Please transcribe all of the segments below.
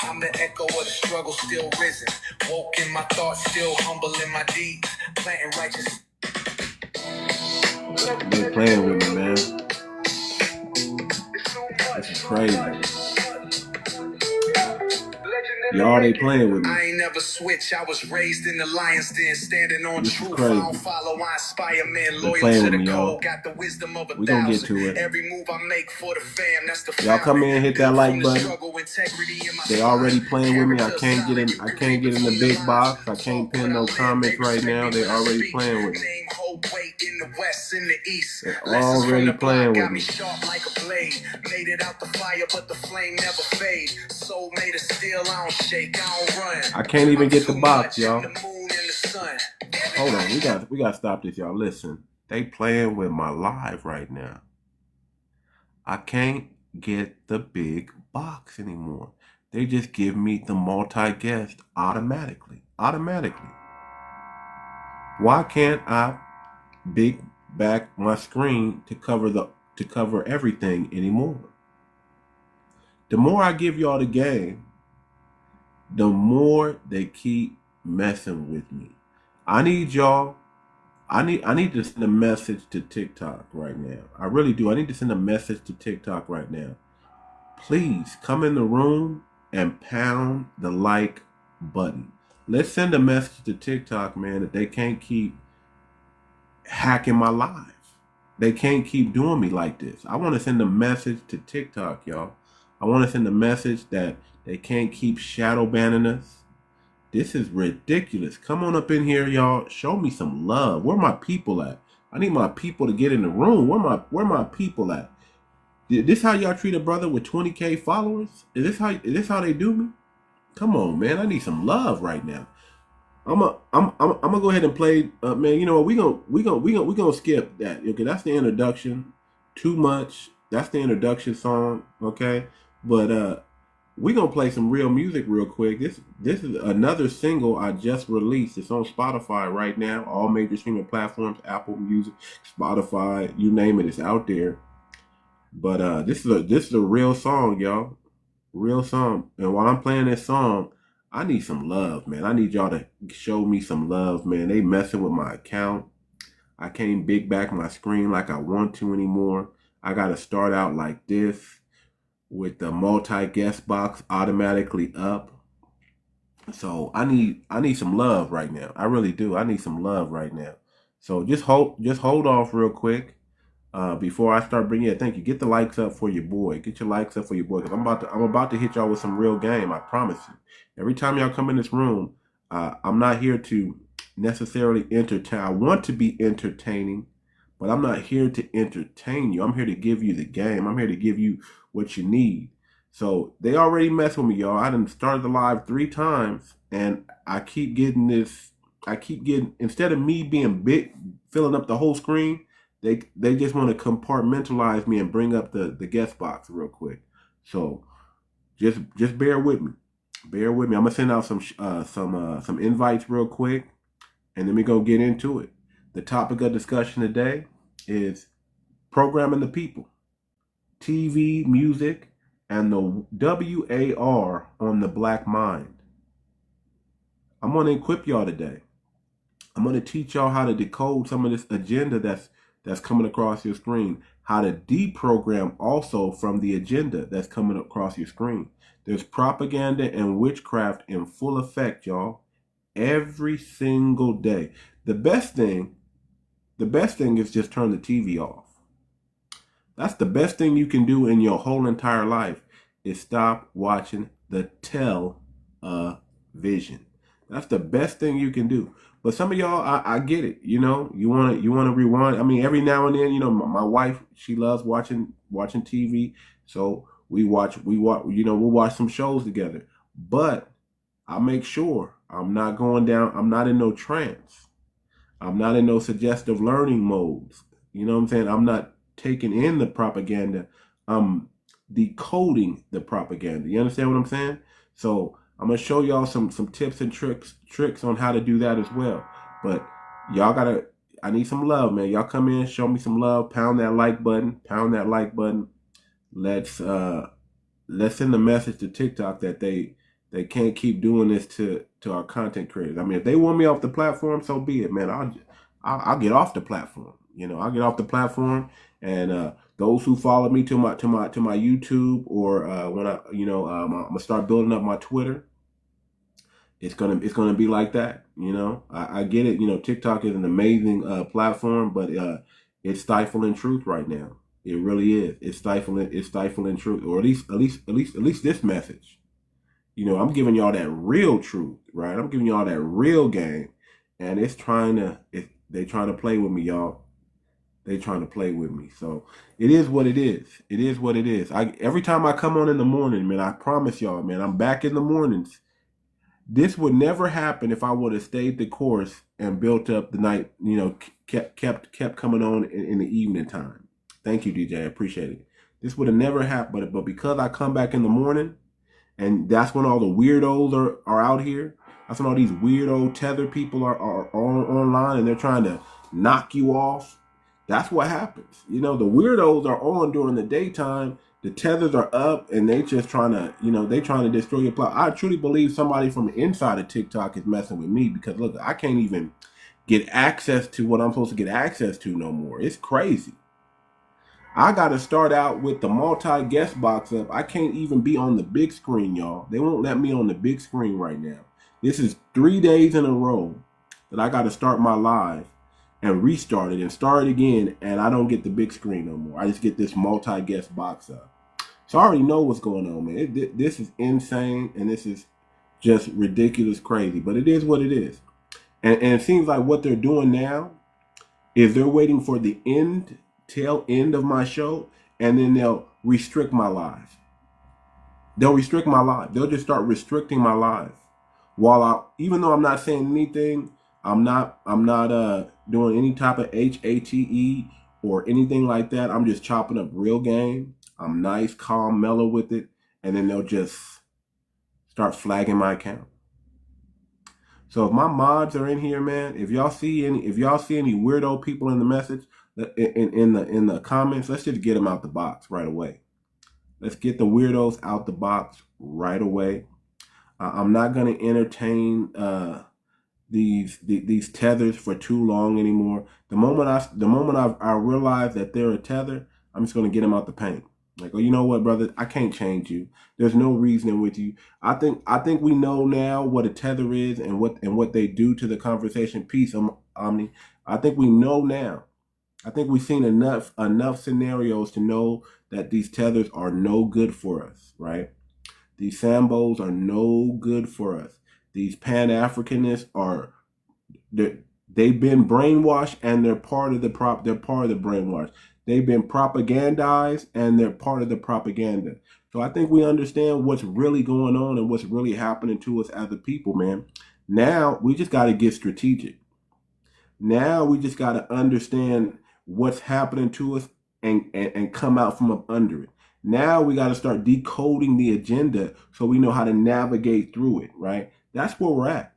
I'm the echo of the struggle, still risen. Woke in my thoughts, still humble in my deeds. Planting righteous. They playing with me, man. This is crazy. Y'all, they playing with me. I ain't never switch. I was raised in the lion's den, standing on truth. I don't follow, I inspire men, loyal to the code. Got the wisdom of 1,000. We gonna get to it. Every move I make for the fam, that's the y'all come in and hit that like button. They already playing with me. I can't get in the big box. I can't pin no comments right now. They already playing with me. They're already playing with me. Made it out the fire, but the flame never fade. Soul made of steel, I don't shake, I don't run. I can't even get the box, y'all. Hold on, we gotta stop this, y'all. Listen, they playing with my live right now. I can't get the big box anymore. They just give me the multi-guest automatically. Why can't I big back my screen to cover everything anymore? The more I give y'all the game, the more they keep messing with me. I need y'all. I need to send a message to TikTok right now. I really do. I need to send a message to TikTok right now. Please come in the room and pound the like button. Let's send a message to TikTok, man, that they can't keep hacking my lives. They can't keep doing me like this. I want to send a message to TikTok, y'all. I want to send a message that they can't keep shadow banning us. This is ridiculous. Come on up in here, y'all. Show me some love. Where my people at? I need my people to get in the room. Where my people at? Is this how y'all treat a brother with 20K followers? Is this how they do me? Come on, man. I need some love right now. I'm gonna go ahead and play. Man, you know what? We gonna skip that. Okay, that's the introduction. Too much. That's the introduction song. Okay, but we gonna play some real music real quick. This is another single I just released. It's on Spotify right now. All major streaming platforms: Apple Music, Spotify, you name it. It's out there. But this is a real song, y'all. Real song. And while I'm playing this song, I need some love, man. I need y'all to show me some love, man. They messing with my account. I can't big back my screen like I want to anymore. I gotta start out like this with the multi-guest box automatically up. So I need some love right now. I really do. I need some love right now. So just hold off real quick. Before I start bringing it, thank you. Get the likes up for your boy. Get your likes up for your boy. Cause I'm about to hit y'all with some real game. I promise you. Every time y'all come in this room, I'm not here to necessarily entertain. I want to be entertaining, but I'm not here to entertain you. I'm here to give you the game. I'm here to give you what you need. So they already messed with me, y'all. I done started the live 3 times, and I keep getting this. Instead of me being big, filling up the whole screen. They just want to compartmentalize me and bring up the guest box real quick. So just bear with me. Bear with me. I'm gonna send out some invites real quick, and then we go get into it. The topic of discussion today is programming the people, TV, music, and the WAR on the black mind. I'm gonna equip y'all today. I'm gonna teach y'all how to decode some of this agenda that's coming across your screen, how to deprogram also from the agenda that's coming across your screen. There's propaganda and witchcraft in full effect, y'all, every single day. The best thing is just turn the TV off. That's the best thing you can do in your whole entire life is stop watching the television. That's the best thing you can do. But some of y'all, I get it. You know, you want to rewind. I mean, every now and then, you know, my wife, she loves watching TV. So we'll watch some shows together. But I make sure I'm not going down. I'm not in no trance. I'm not in no suggestive learning modes. You know what I'm saying? I'm not taking in the propaganda. I'm decoding the propaganda. You understand what I'm saying? So I'm going to show y'all some tips and tricks on how to do that as well. But y'all I need some love, man. Y'all come in, show me some love, pound that like button. Let's let's send a message to TikTok that they can't keep doing this to our content creators. I mean, if they want me off the platform, so be it, man. I'll get off the platform. You know, I'll get off the platform, and those who follow me to my YouTube, or when I'm gonna start building up my Twitter. It's gonna be like that. You know, I get it. You know, TikTok is an amazing platform, but it's stifling truth right now. It really is. It's stifling truth, or at least this message. You know, I'm giving y'all that real truth, right? I'm giving y'all that real game, and they trying to play with me, y'all. They trying to play with me. So it is what it is. It is what it is. Every time I come on in the morning, man, I promise y'all, man, I'm back in the mornings. This would never happen if I would have stayed the course and built up the night, you know, kept coming on in the evening time. Thank you, DJ. I appreciate it. This would have never happened, but because I come back in the morning, and that's when all the weirdos are out here. That's when all these weirdo tether people are online, and they're trying to knock you off. That's what happens. You know, the weirdos are on during the daytime. The tethers are up, and they just trying to, you know, they trying to destroy your plot. I truly believe somebody from the inside of TikTok is messing with me, because look, I can't even get access to what I'm supposed to get access to no more. It's crazy. I got to start out with the multi-guest box up. I can't even be on the big screen, y'all. They won't let me on the big screen right now. This is 3 days in a row that I got to start my live and restart it and start it again, and I don't get the big screen no more. I just get this multi-guest box up. So I already know what's going on, man. This is insane, and this is just ridiculous crazy, but it is what it is. And it seems like what they're doing now is they're waiting for the tail end of my show, and then they'll restrict my live. They'll restrict my live. They'll just start restricting my live. Even though I'm not saying anything, I'm not doing any type of HATE or anything like that. I'm just chopping up real game. I'm nice, calm, mellow with it, and then they'll just start flagging my account. So if my mods are in here, man, if y'all see any weirdo people in the message, in the comments, let's just get them out the box right away. Let's get the weirdos out the box right away. I'm not going to entertain these tethers for too long anymore. The moment I realize that they're a tether, I'm just going to get them out the paint. Like, oh, you know what, brother? I can't change you. There's no reasoning with you. I think we know now what a tether is and what they do to the conversation. Peace, Omni. I think we know now. I think we've seen enough scenarios to know that these tethers are no good for us, right? These Sambos are no good for us. These Pan-Africanists they've been brainwashed, and they're part of the brainwash. They've been propagandized, and they're part of the propaganda. So I think we understand what's really going on and what's really happening to us as a people, man. Now we just got to get strategic. Now we just got to understand what's happening to us and come out from up under it. Now we got to start decoding the agenda so we know how to navigate through it, right? That's where we're at.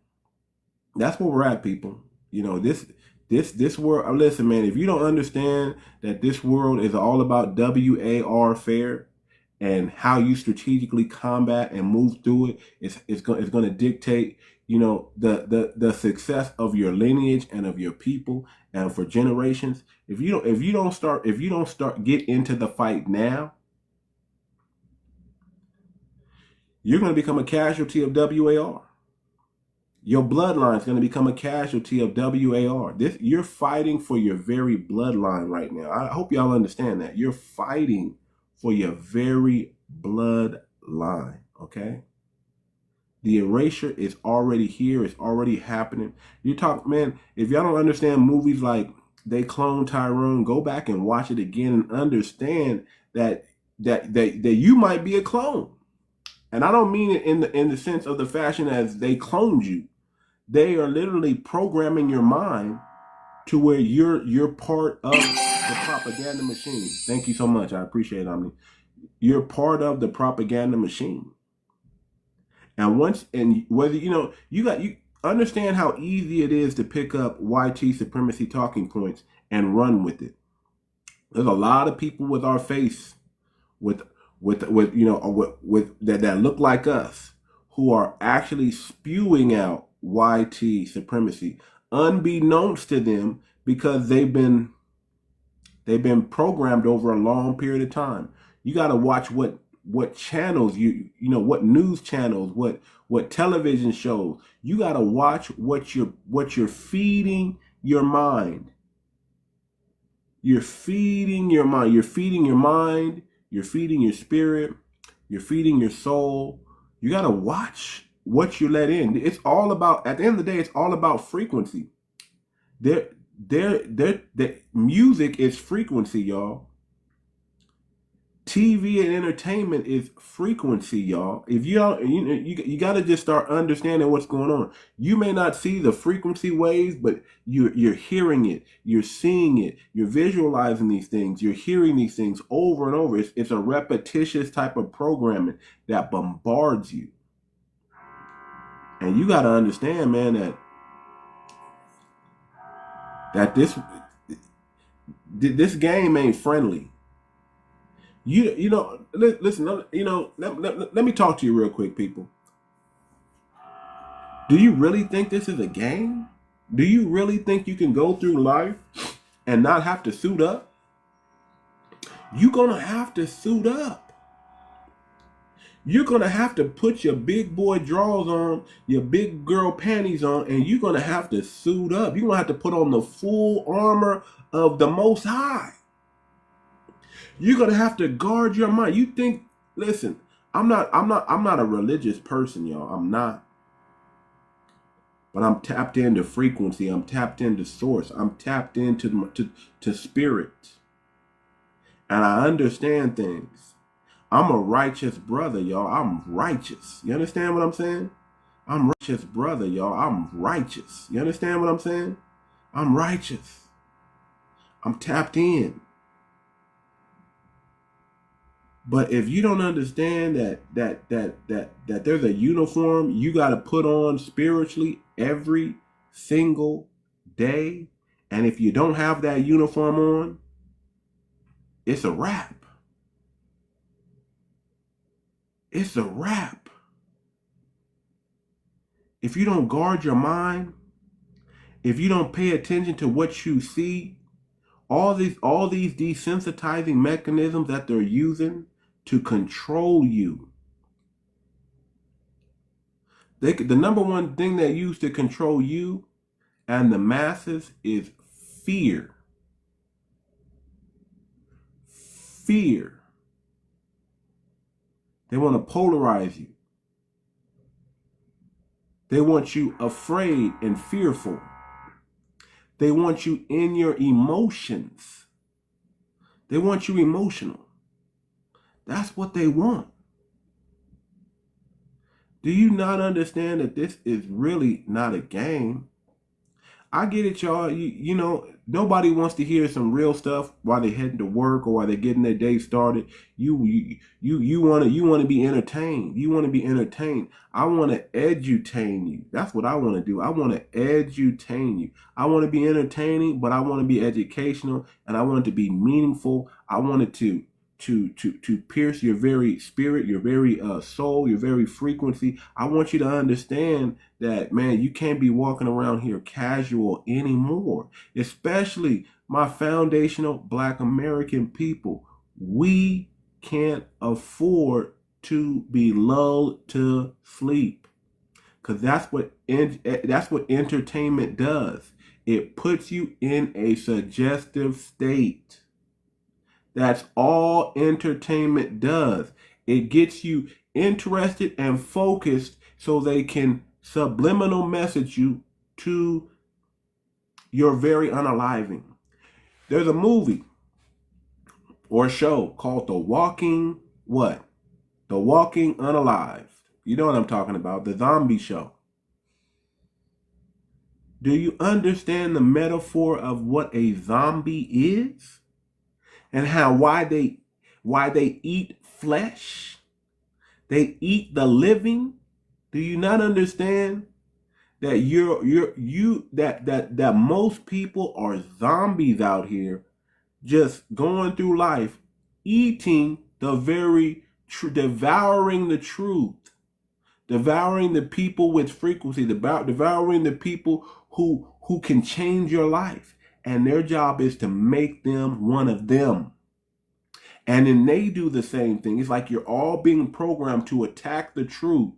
That's where we're at, people. You know, this world, listen, man, if you don't understand that this world is all about warfare and how you strategically combat and move through it, it's going to dictate, you know, the success of your lineage and of your people and for generations. If you don't start get into the fight now, you're going to become a casualty of WAR. Your bloodline is going to become a casualty of WAR. You're fighting for your very bloodline right now. I hope y'all understand that. You're fighting for your very bloodline, okay? The erasure is already here. It's already happening. You talk, man, if y'all don't understand movies like They Clone Tyrone, go back and watch it again and understand that you might be a clone. And I don't mean it in the sense of the fashion as they cloned you. They are literally programming your mind to where you're part of the propaganda machine. Thank you so much. I appreciate it, Omni. You're part of the propaganda machine. And whether you understand how easy it is to pick up YT supremacy talking points and run with it. There's a lot of people with our face, with with that look like us, who are actually spewing out YT supremacy, unbeknownst to them, because they've been programmed over a long period of time. You got to watch what channels what news channels, what television shows. You got to watch what you're feeding your mind. You're feeding your mind. You're feeding your mind. You're feeding your spirit. You're feeding your soul. You got to watch what you let in. It's all about, at the end of the day, it's all about frequency. The music is frequency, y'all. TV and entertainment is frequency, y'all. If you don't, you got to just start understanding what's going on. You may not see the frequency waves, but you're hearing it, you're seeing it, you're visualizing these things, you're hearing these things over and over. It's a repetitious type of programming that bombards you. And you got to understand, man, that this game ain't friendly. Listen, let me talk to you real quick, people. Do you really think this is a game? Do you really think you can go through life and not have to suit up? You're going to have to suit up. You're going to have to put your big boy drawers on, your big girl panties on, and you're going to have to suit up. You're going to have to put on the full armor of the Most High. You're going to have to guard your mind. You think, listen, I'm not a religious person, y'all. I'm not. But I'm tapped into frequency. I'm tapped into source. I'm tapped into to spirit. And I understand things. I'm a righteous brother, y'all. I'm righteous. You understand what I'm saying? I'm righteous brother, y'all. I'm righteous. You understand what I'm saying? I'm righteous. I'm tapped in. But if you don't understand that there's a uniform you got to put on spiritually every single day, and if you don't have that uniform on, it's a wrap. It's a wrap. If you don't guard your mind, if you don't pay attention to what you see, all these desensitizing mechanisms that they're using to control you. The number one thing they use to control you and the masses is fear. Fear. They want to polarize you. They want you afraid and fearful. They want you in your emotions. They want you emotional. That's what they want. Do you not understand that this is really not a game? I get it, y'all. You know, nobody wants to hear some real stuff while they're heading to work or while they're getting their day started. You want to be entertained. You want to be entertained. I want to edutain you. That's what I want to do. I want to edutain you. I want to be entertaining, but I want to be educational, and I want it to be meaningful. I want it to pierce your very spirit, your very soul, your very frequency. I want you to understand that, man, you can't be walking around here casual anymore, especially my foundational Black American people. We can't afford to be lulled to sleep, because that's what entertainment does. It puts you in a suggestive state. That's all entertainment does. It gets you interested and focused so they can subliminal message you to your very unaliving. There's a movie or a show called The Walking Unalived. You know what I'm talking about, the zombie show. Do you understand the metaphor of what a zombie is? And why they eat flesh? They eat the living. Do you not understand that that most people are zombies out here, just going through life eating the very devouring the truth, devouring the people with frequency, devouring the people who can change your life. And their job is to make them one of them. And then they do the same thing. It's like you're all being programmed to attack the truth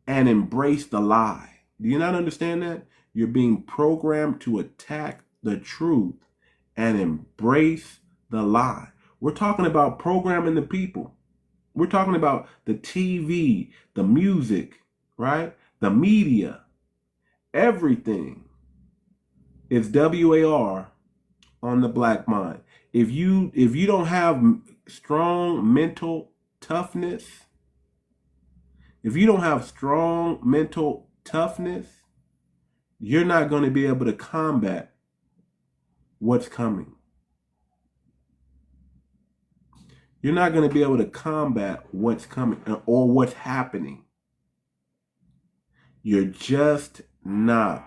and embrace the lie. Do you not understand that? You're being programmed to attack the truth and embrace the lie. We're talking about programming the people. We're talking about the TV, the music, right? The media. Everything is WAR on the black mind. If you don't have strong mental toughness, you're not going to be able to combat what's coming. You're not going to be able to combat what's coming or what's happening. You're just not.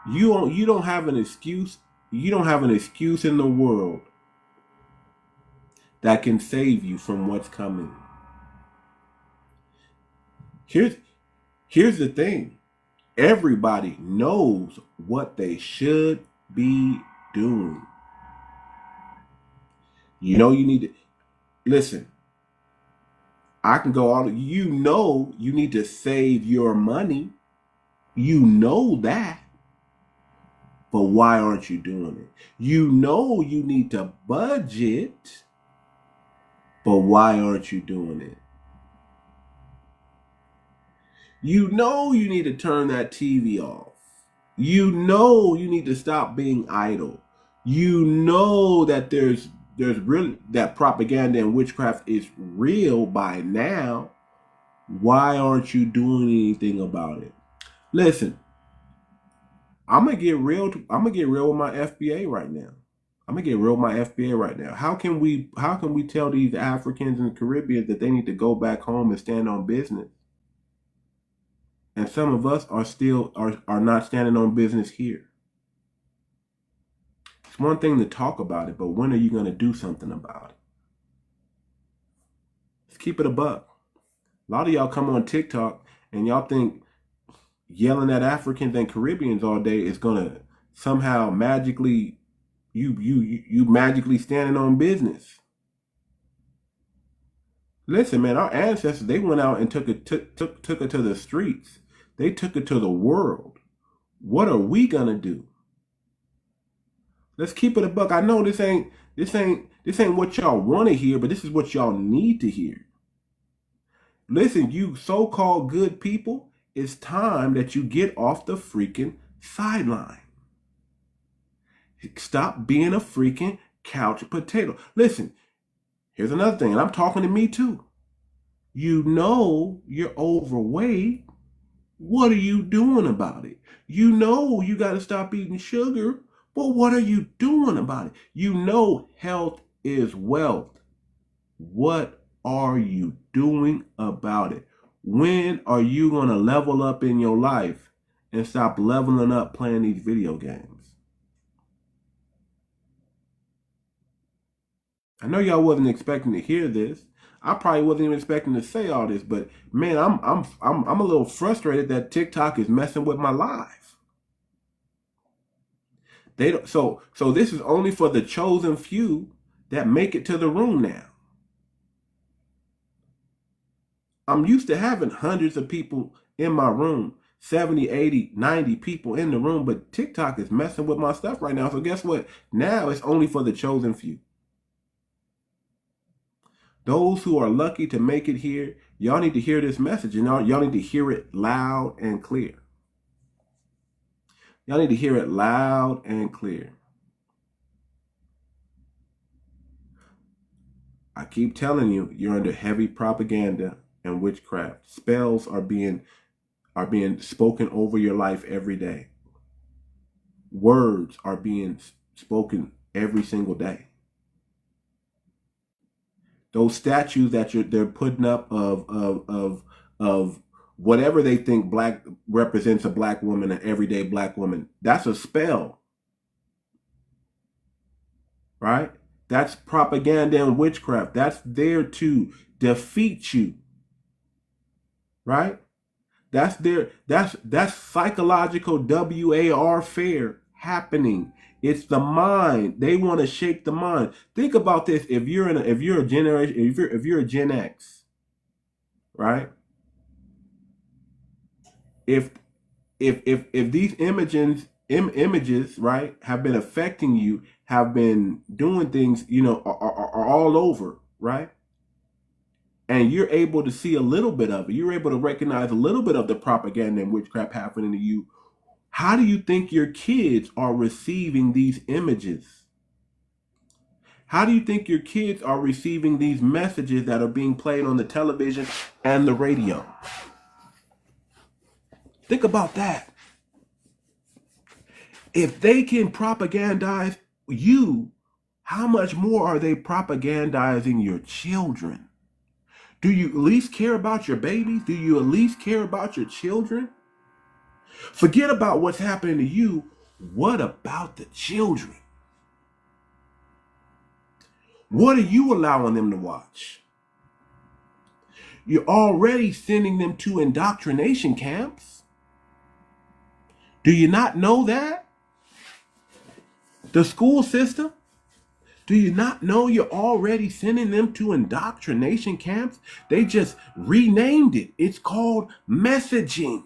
You don't have an excuse. You don't have an excuse in the world that can save you from what's coming. Here's the thing. Everybody knows what they should be doing. You know you need to listen. I can go all you know you need to save your money. You know that. But why aren't you doing it? You know you need to budget. But why aren't you doing it? You know you need to turn that TV off. You know you need to stop being idle. You know that there's really that propaganda and witchcraft is real by now. Why aren't you doing anything about it? Listen, I'm gonna get real with my FBA right now. How can we tell these Africans and Caribbeans that they need to go back home and stand on business? And some of us are not standing on business here. It's one thing to talk about it, but when are you going to do something about it? Let's keep it a buck. A lot of y'all come on TikTok and y'all think yelling at Africans and Caribbeans all day is going to somehow magically, you magically standing on business. Listen, man, our ancestors, they went out and took it to the streets. They took it to the world. What are we gonna do? Let's keep it a buck. I know this ain't what y'all want to hear, but this is what y'all need to hear. Listen, you so-called good people, it's time that you get off the freaking sideline. Stop being a freaking couch potato. Listen, here's another thing, and I'm talking to me too. You know you're overweight. What are you doing about it? You know you got to stop eating sugar, but what are you doing about it? You know health is wealth. What are you doing about it? When are you going to level up in your life and stop leveling up playing these video games? I know y'all wasn't expecting to hear this. I probably wasn't even expecting to say all this, but man, I'm a little frustrated that TikTok is messing with my life. They don't, so this is only for the chosen few that make it to the room now. I'm used to having hundreds of people in my room, 70, 80, 90 people in the room, but TikTok is messing with my stuff right now. So guess what? Now it's only for the chosen few. Those who are lucky to make it here, y'all need to hear this message, and y'all need to hear it loud and clear. Y'all need to hear it loud and clear. I keep telling you, you're under heavy propaganda and witchcraft. Spells are being spoken over your life every day. Words are being spoken every single day. Those statues that they're putting up of whatever they think black represents a black woman, an everyday black woman, that's a spell. Right? That's propaganda and witchcraft. That's there to defeat you. Right? That's psychological warfare happening. It's the mind. They want to shake the mind. Think about this. If you're a Gen X, right? If these images, right, have been affecting you, have been doing things, are all over, right? And you're able to see a little bit of it. You're able to recognize a little bit of the propaganda and witchcraft happening to you. How do you think your kids are receiving these images? How do you think your kids are receiving these messages that are being played on the television and the radio? Think about that. If they can propagandize you, how much more are they propagandizing your children? Do you at least care about your babies? Do you at least care about your children? Forget about what's happening to you. What about the children? What are you allowing them to watch? You're already sending them to indoctrination camps. Do you not know that? The school system? Do you not know you're already sending them to indoctrination camps? They just renamed it. It's called messaging.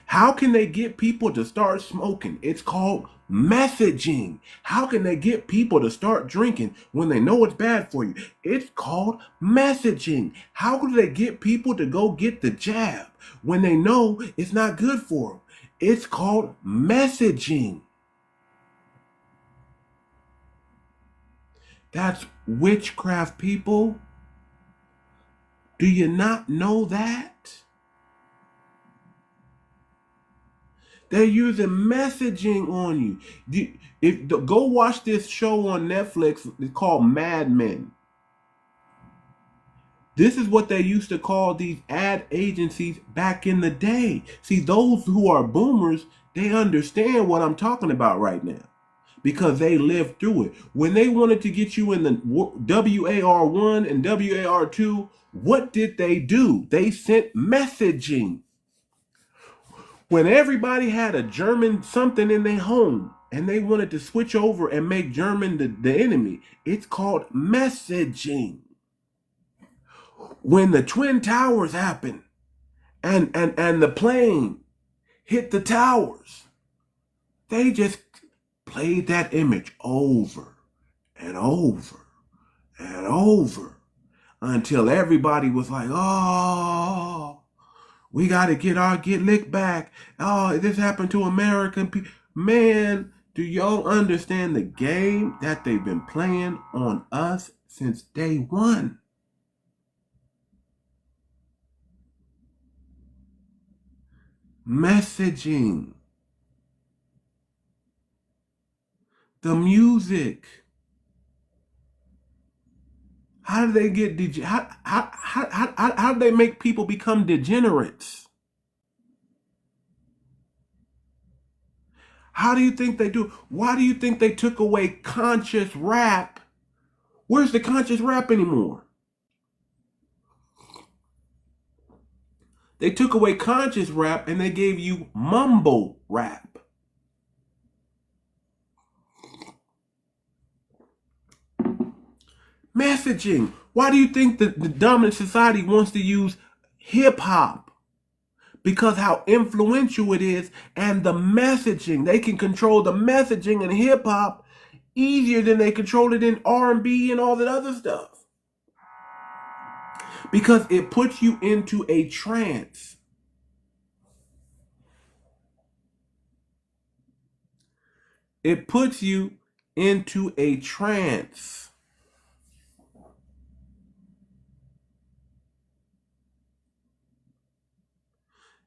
How can they get people to start smoking? It's called messaging. How can they get people to start drinking when they know it's bad for you? It's called messaging. How can they get people to go get the jab when they know it's not good for them? It's called messaging. That's witchcraft, people. Do you not know that? They're using messaging on you. Go watch this show on Netflix. It's called Mad Men. This is what they used to call these ad agencies back in the day. See, those who are boomers, they understand what I'm talking about right now, because they lived through it. When they wanted to get you in the WAR1 and WAR2, what did they do? They sent messaging. When everybody had a German something in their home and they wanted to switch over and make German the enemy, it's called messaging. When the Twin Towers happened and the plane hit the towers, they just played that image over and over and over until everybody was like, oh, we got to get licked back. Oh, this happened to American people. Man, do y'all understand the game that they've been playing on us since day one? Messaging. The music. How do they get how do they make people become degenerates? How do you think they do? Why do you think they took away conscious rap? Where's the conscious rap anymore? They took away conscious rap and they gave you mumble rap. Messaging. Why do you think the dominant society wants to use hip hop? Because how influential it is, and the messaging. They can control the messaging in hip hop easier than they control it in R&B and all that other stuff. Because it puts you into a trance. It puts you into a trance.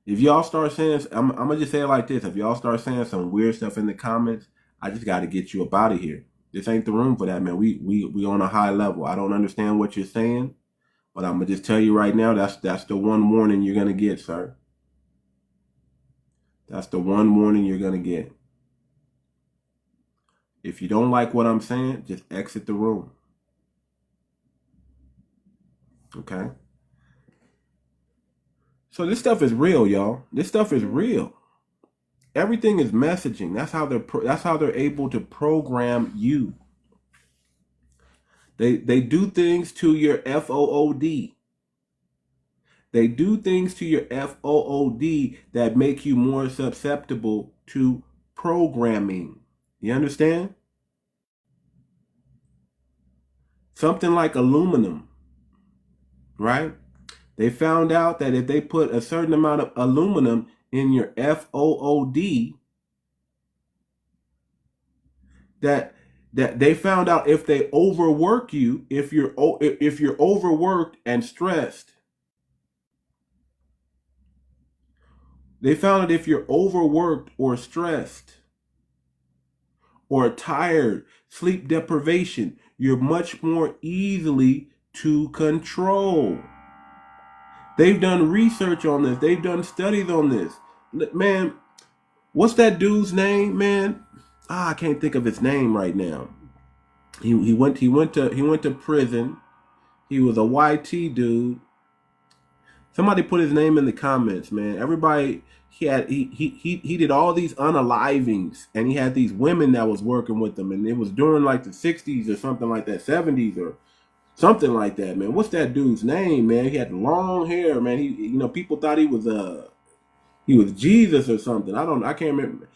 If y'all start saying, I'm going to just say it like this. If y'all start saying some weird stuff in the comments, I just got to get you up out of here. This ain't the room for that, man. We on a high level. I don't understand what you're saying, but I'm going to just tell you right now, that's the one warning you're going to get, sir. That's the one warning you're going to get. If you don't like what I'm saying, just exit the room. Okay? So this stuff is real, y'all. This stuff is real. Everything is messaging. That's how they're able to program you. They do things to your FOOD. They do things to your FOOD that make you more susceptible to programming. You understand? Something like aluminum, right? They found out that if they put a certain amount of aluminum in your FOOD, that they found out if they overwork you, if you're overworked and stressed, they found that if you're overworked or stressed or tired, sleep deprivation, you're much more easily to control. They've done research on this. They've done studies on this. Man, what's that dude's name, man? I can't think of his name right now. He went to prison. He was a YT dude. Somebody put his name in the comments, man. Everybody, he did all these unalivings, and he had these women that was working with him, and it was during like the 60s or something like that, 70s or something like that, man. What's that dude's name, man? He had long hair, man. People thought he was Jesus or something. I can't remember.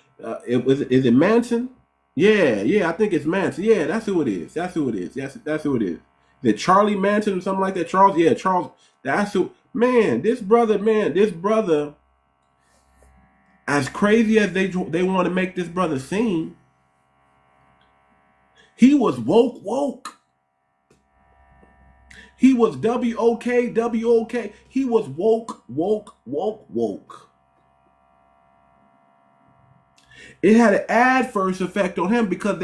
Is it Manson? Yeah, I think it's Manson. Yeah, that's who it is. That's who it is. That's who it is. Is it Charlie Manson or something like that? Charles? Yeah, Charles. That's who. Man, this brother, as crazy as they want to make this brother seem, he was woke. He was WOK. He was woke. It had an adverse effect on him because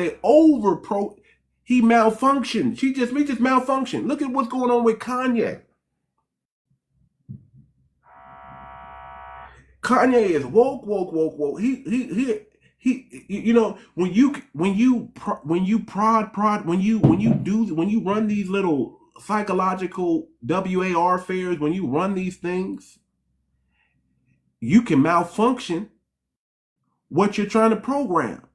he malfunctioned. He just malfunctioned. Look at what's going on with Kanye. Kanye is woke. He when you run these little psychological WAR fairs, when you run these things, you can malfunction what you're trying to program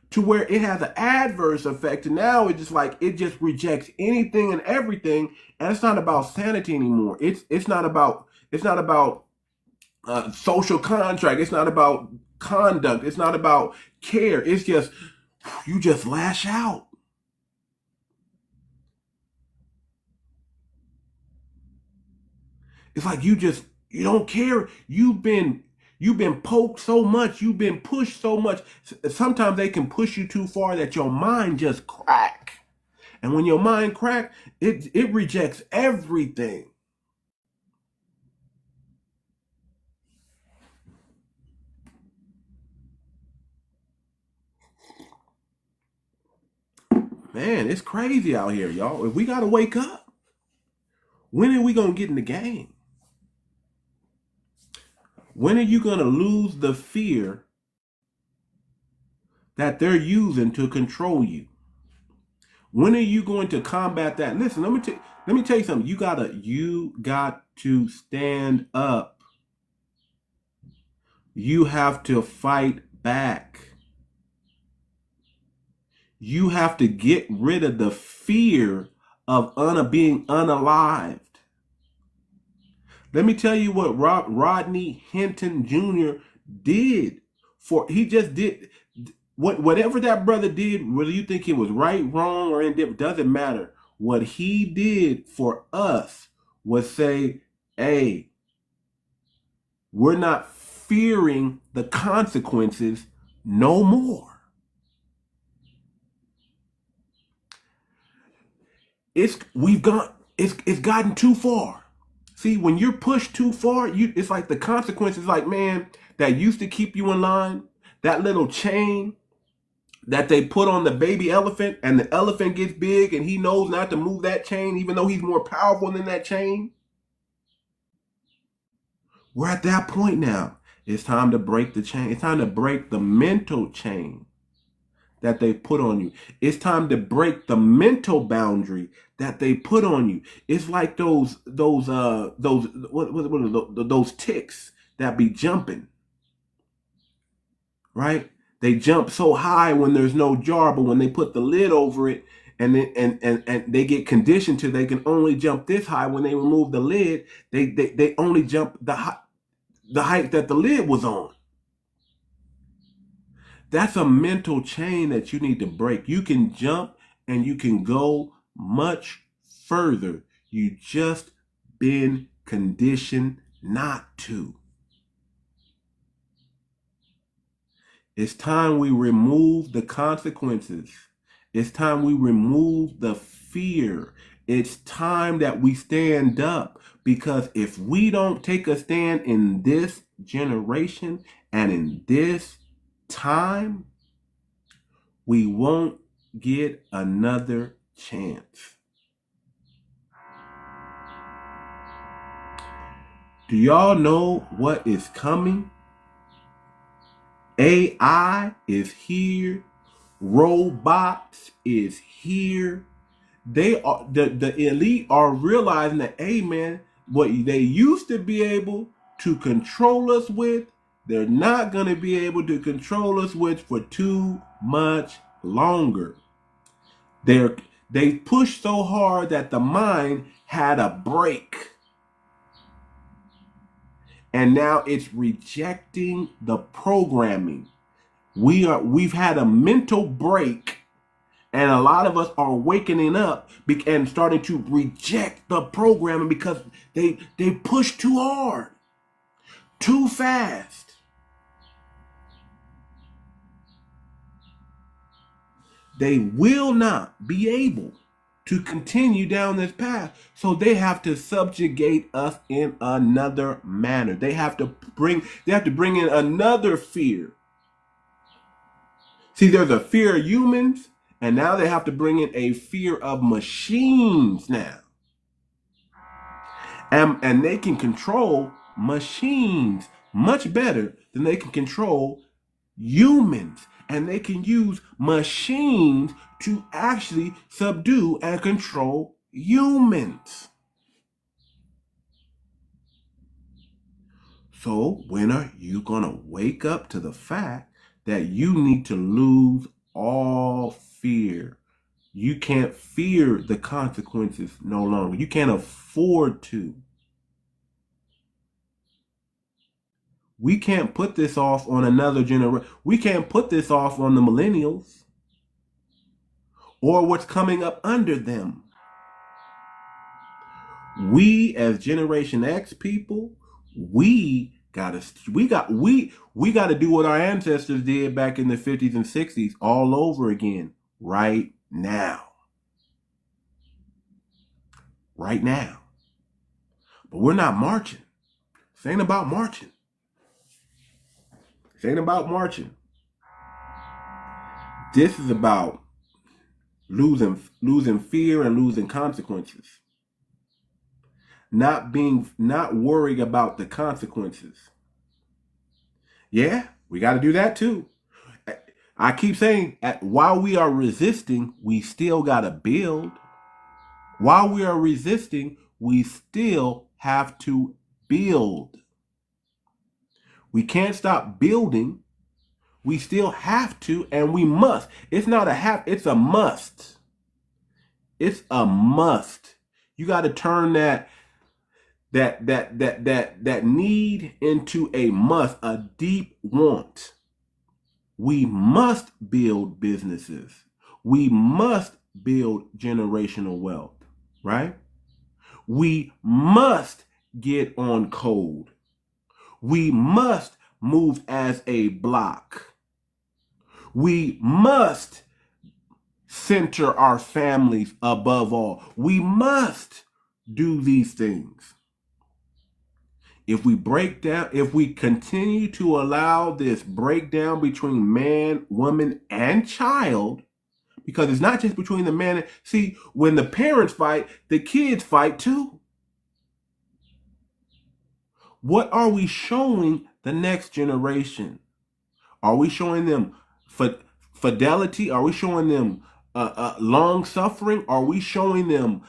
to where it has an adverse effect, and now it just rejects anything and everything, and it's not about sanity anymore. It's not about social contract. It's not about conduct. It's not about care. It's just you just lash out. It's like you don't care. You've been poked so much. You've been pushed so much. Sometimes they can push you too far that your mind just crack. And when your mind crack, it rejects everything. Man, it's crazy out here, y'all. If we got to wake up, when are we going to get in the game? When are you going to lose the fear that they're using to control you? When are you going to combat that? Listen, let me tell you something. You got to stand up. You have to fight back. You have to get rid of the fear of being unalived. Let me tell you what Rodney Hinton Jr. did. He just did whatever that brother did, whether you think it was right, wrong, or indifferent, doesn't matter. What he did for us was say, hey, we're not fearing the consequences no more. It's gotten too far. See, when you're pushed too far, it's like the consequences, like, man, that used to keep you in line, that little chain that they put on the baby elephant, and the elephant gets big and he knows not to move that chain, even though he's more powerful than that chain. We're at that point now. It's time to break the chain. It's time to break the mental chain that they put on you. It's time to break the mental boundary that they put on you. It's like those ticks that be jumping, right? They jump so high when there's no jar, but when they put the lid over it and they get conditioned to they can only jump this high. When they remove the lid, they only jump the height that the lid was on. That's a mental chain that you need to break. You can jump and you can go much further. You just been conditioned not to. It's time we remove the consequences. It's time we remove the fear. It's time that we stand up, because if we don't take a stand in this generation and in this time, we won't get another chance. Do y'all know what is coming? AI is here. Robots is here. They are the elite are realizing that, hey man, what they used to be able to control us with, they're not going to be able to control us with for too much longer. They pushed so hard that the mind had a break. And now it's rejecting the programming. We've had a mental break, and a lot of us are wakening up and starting to reject the programming because they push too hard, too fast. They will not be able to continue down this path. So they have to subjugate us in another manner. They have to bring in another fear. See, there's a fear of humans, and now they have to bring in a fear of machines now. And they can control machines much better than they can control humans. And they can use machines to actually subdue and control humans. So when are you going to wake up to the fact that you need to lose all fear? You can't fear the consequences no longer. You can't afford to. We can't put this off on another generation. We can't put this off on the millennials or what's coming up under them. We as Generation X people, we gotta do what our ancestors did back in the 50s and 60s all over again right now. Right now. But we're not marching. This ain't about marching. This ain't about marching. This is about losing fear and losing consequences. Not worrying about the consequences. Yeah, we got to do that too. I keep saying, while we are resisting, we still got to build. While we are resisting, we still have to build. We can't stop building. We still have to, and we must. It's not a have, it's a must. It's a must. You got to turn that need into a must, a deep want. We must build businesses. We must build generational wealth, right? We must get on code. We must move as a block. We must center our families above all. We must do these things. If we continue to allow this breakdown between man, woman, and child, because it's not just between the man and, see, when the parents fight, the kids fight too. What are we showing the next generation? Are we showing them fidelity? Are we showing them long suffering? Are we showing them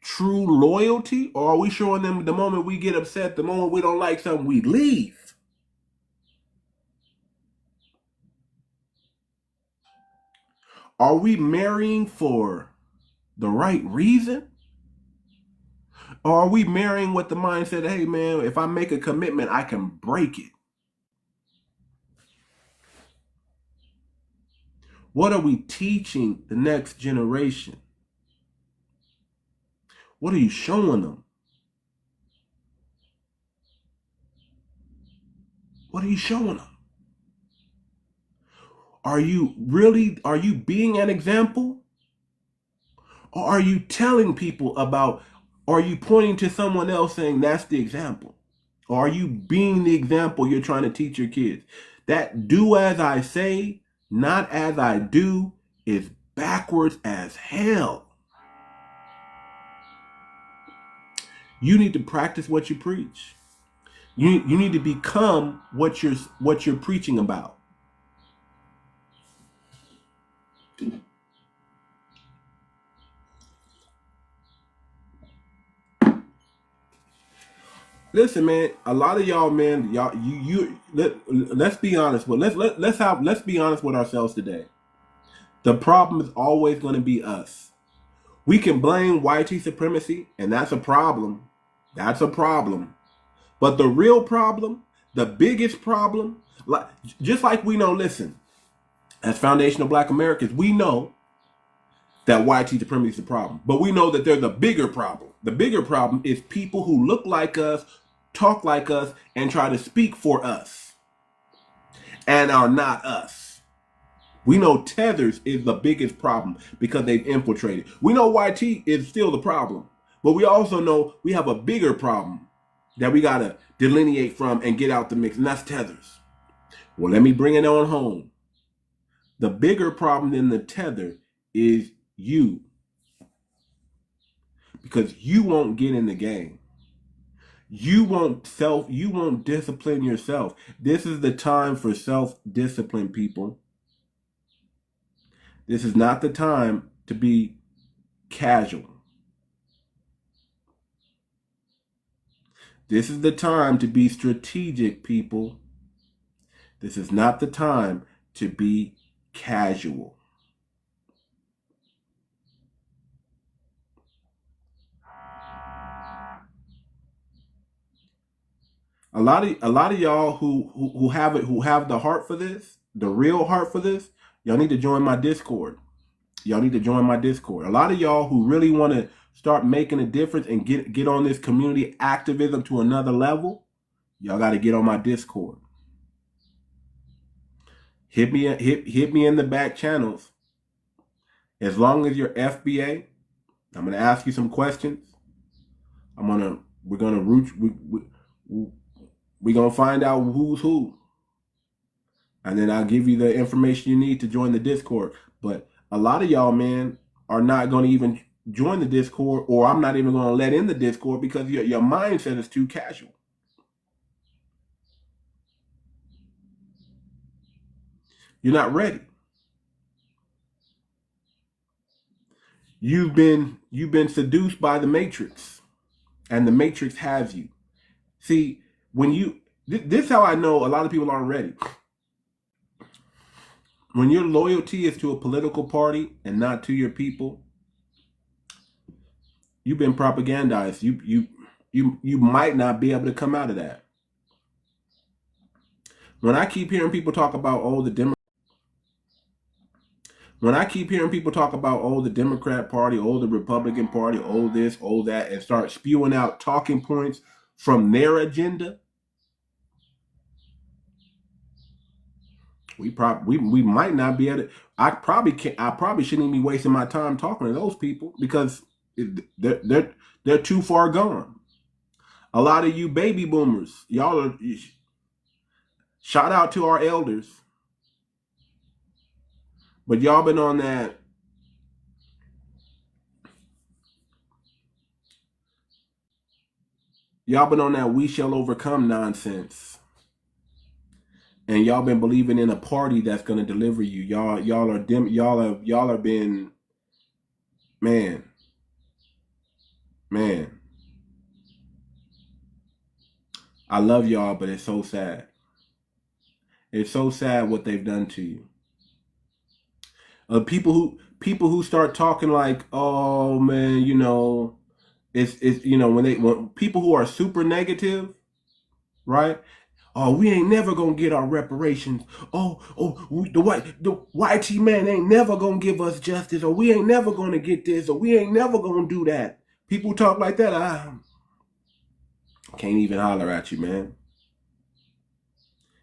true loyalty? Or are we showing them the moment we get upset, the moment we don't like something, we leave? Are we marrying for the right reason? Or are we marrying with the mindset, hey man, if I make a commitment, I can break it? What are we teaching the next generation? What are you showing them? What are you showing them? Are you being an example? Or are you telling people about, or are you pointing to someone else saying that's the example? Or are you being the example you're trying to teach your kids? That do as I say, not as I do is backwards as hell. You need to practice what you preach. You need to become what you're preaching about. Listen, man. A lot of y'all, man. Let's be honest. But let's be honest with ourselves today. The problem is always going to be us. We can blame white supremacy, and that's a problem. That's a problem. But the real problem, the biggest problem, just like we know, listen, as foundational Black Americans, we know that white supremacy is the problem. But we know that there's a bigger problem. The bigger problem is people who look like us, talk like us, and try to speak for us, and are not us. We know tethers is the biggest problem because they've infiltrated. We know YT is still the problem, but we also know we have a bigger problem that we got to delineate from and get out the mix, and that's tethers. Well, let me bring it on home. The bigger problem than the tether is you, because you won't get in the game. You won't discipline yourself. This is the time for self-discipline, people. This is not the time to be casual. This is the time to be strategic, people. This is not the time to be casual. A lot of y'all who have the heart for this, the real heart for this, y'all need to join my Discord. Y'all need to join my Discord. A lot of y'all who really want to start making a difference and get on this community activism to another level, y'all got to get on my Discord. Hit me in the back channels. As long as you're FBA, I'm gonna ask you some questions. We're gonna find out who's who, and then I'll give you the information you need to join the Discord. But a lot of y'all, man, are not gonna even join the Discord, or I'm not even gonna let in the Discord because your mindset is too casual. You're not ready. You've been seduced by the Matrix, and the Matrix has you. See, this is how I know a lot of people aren't ready. When your loyalty is to a political party and not to your people, you've been propagandized. You might not be able to come out of that. When I keep hearing people talk about the Democrat Party, the Republican Party, this, that, and start spewing out talking points from their agenda, we might not be able to. I probably shouldn't be wasting my time talking to those people because they're too far gone. A lot of you baby boomers, y'all are. Shout out to our elders, but y'all been on that. Y'all been on that "we shall overcome" nonsense. And y'all been believing in a party that's gonna deliver you. Y'all are been, man. I love y'all, but it's so sad. It's so sad what they've done to you. People who start talking like, oh man, it's when people who are super negative, right? Oh, we ain't never gonna get our reparations. The white man ain't never gonna give us justice, or we ain't never gonna get this, or we ain't never gonna do that. People talk like that. I can't even holler at you, man.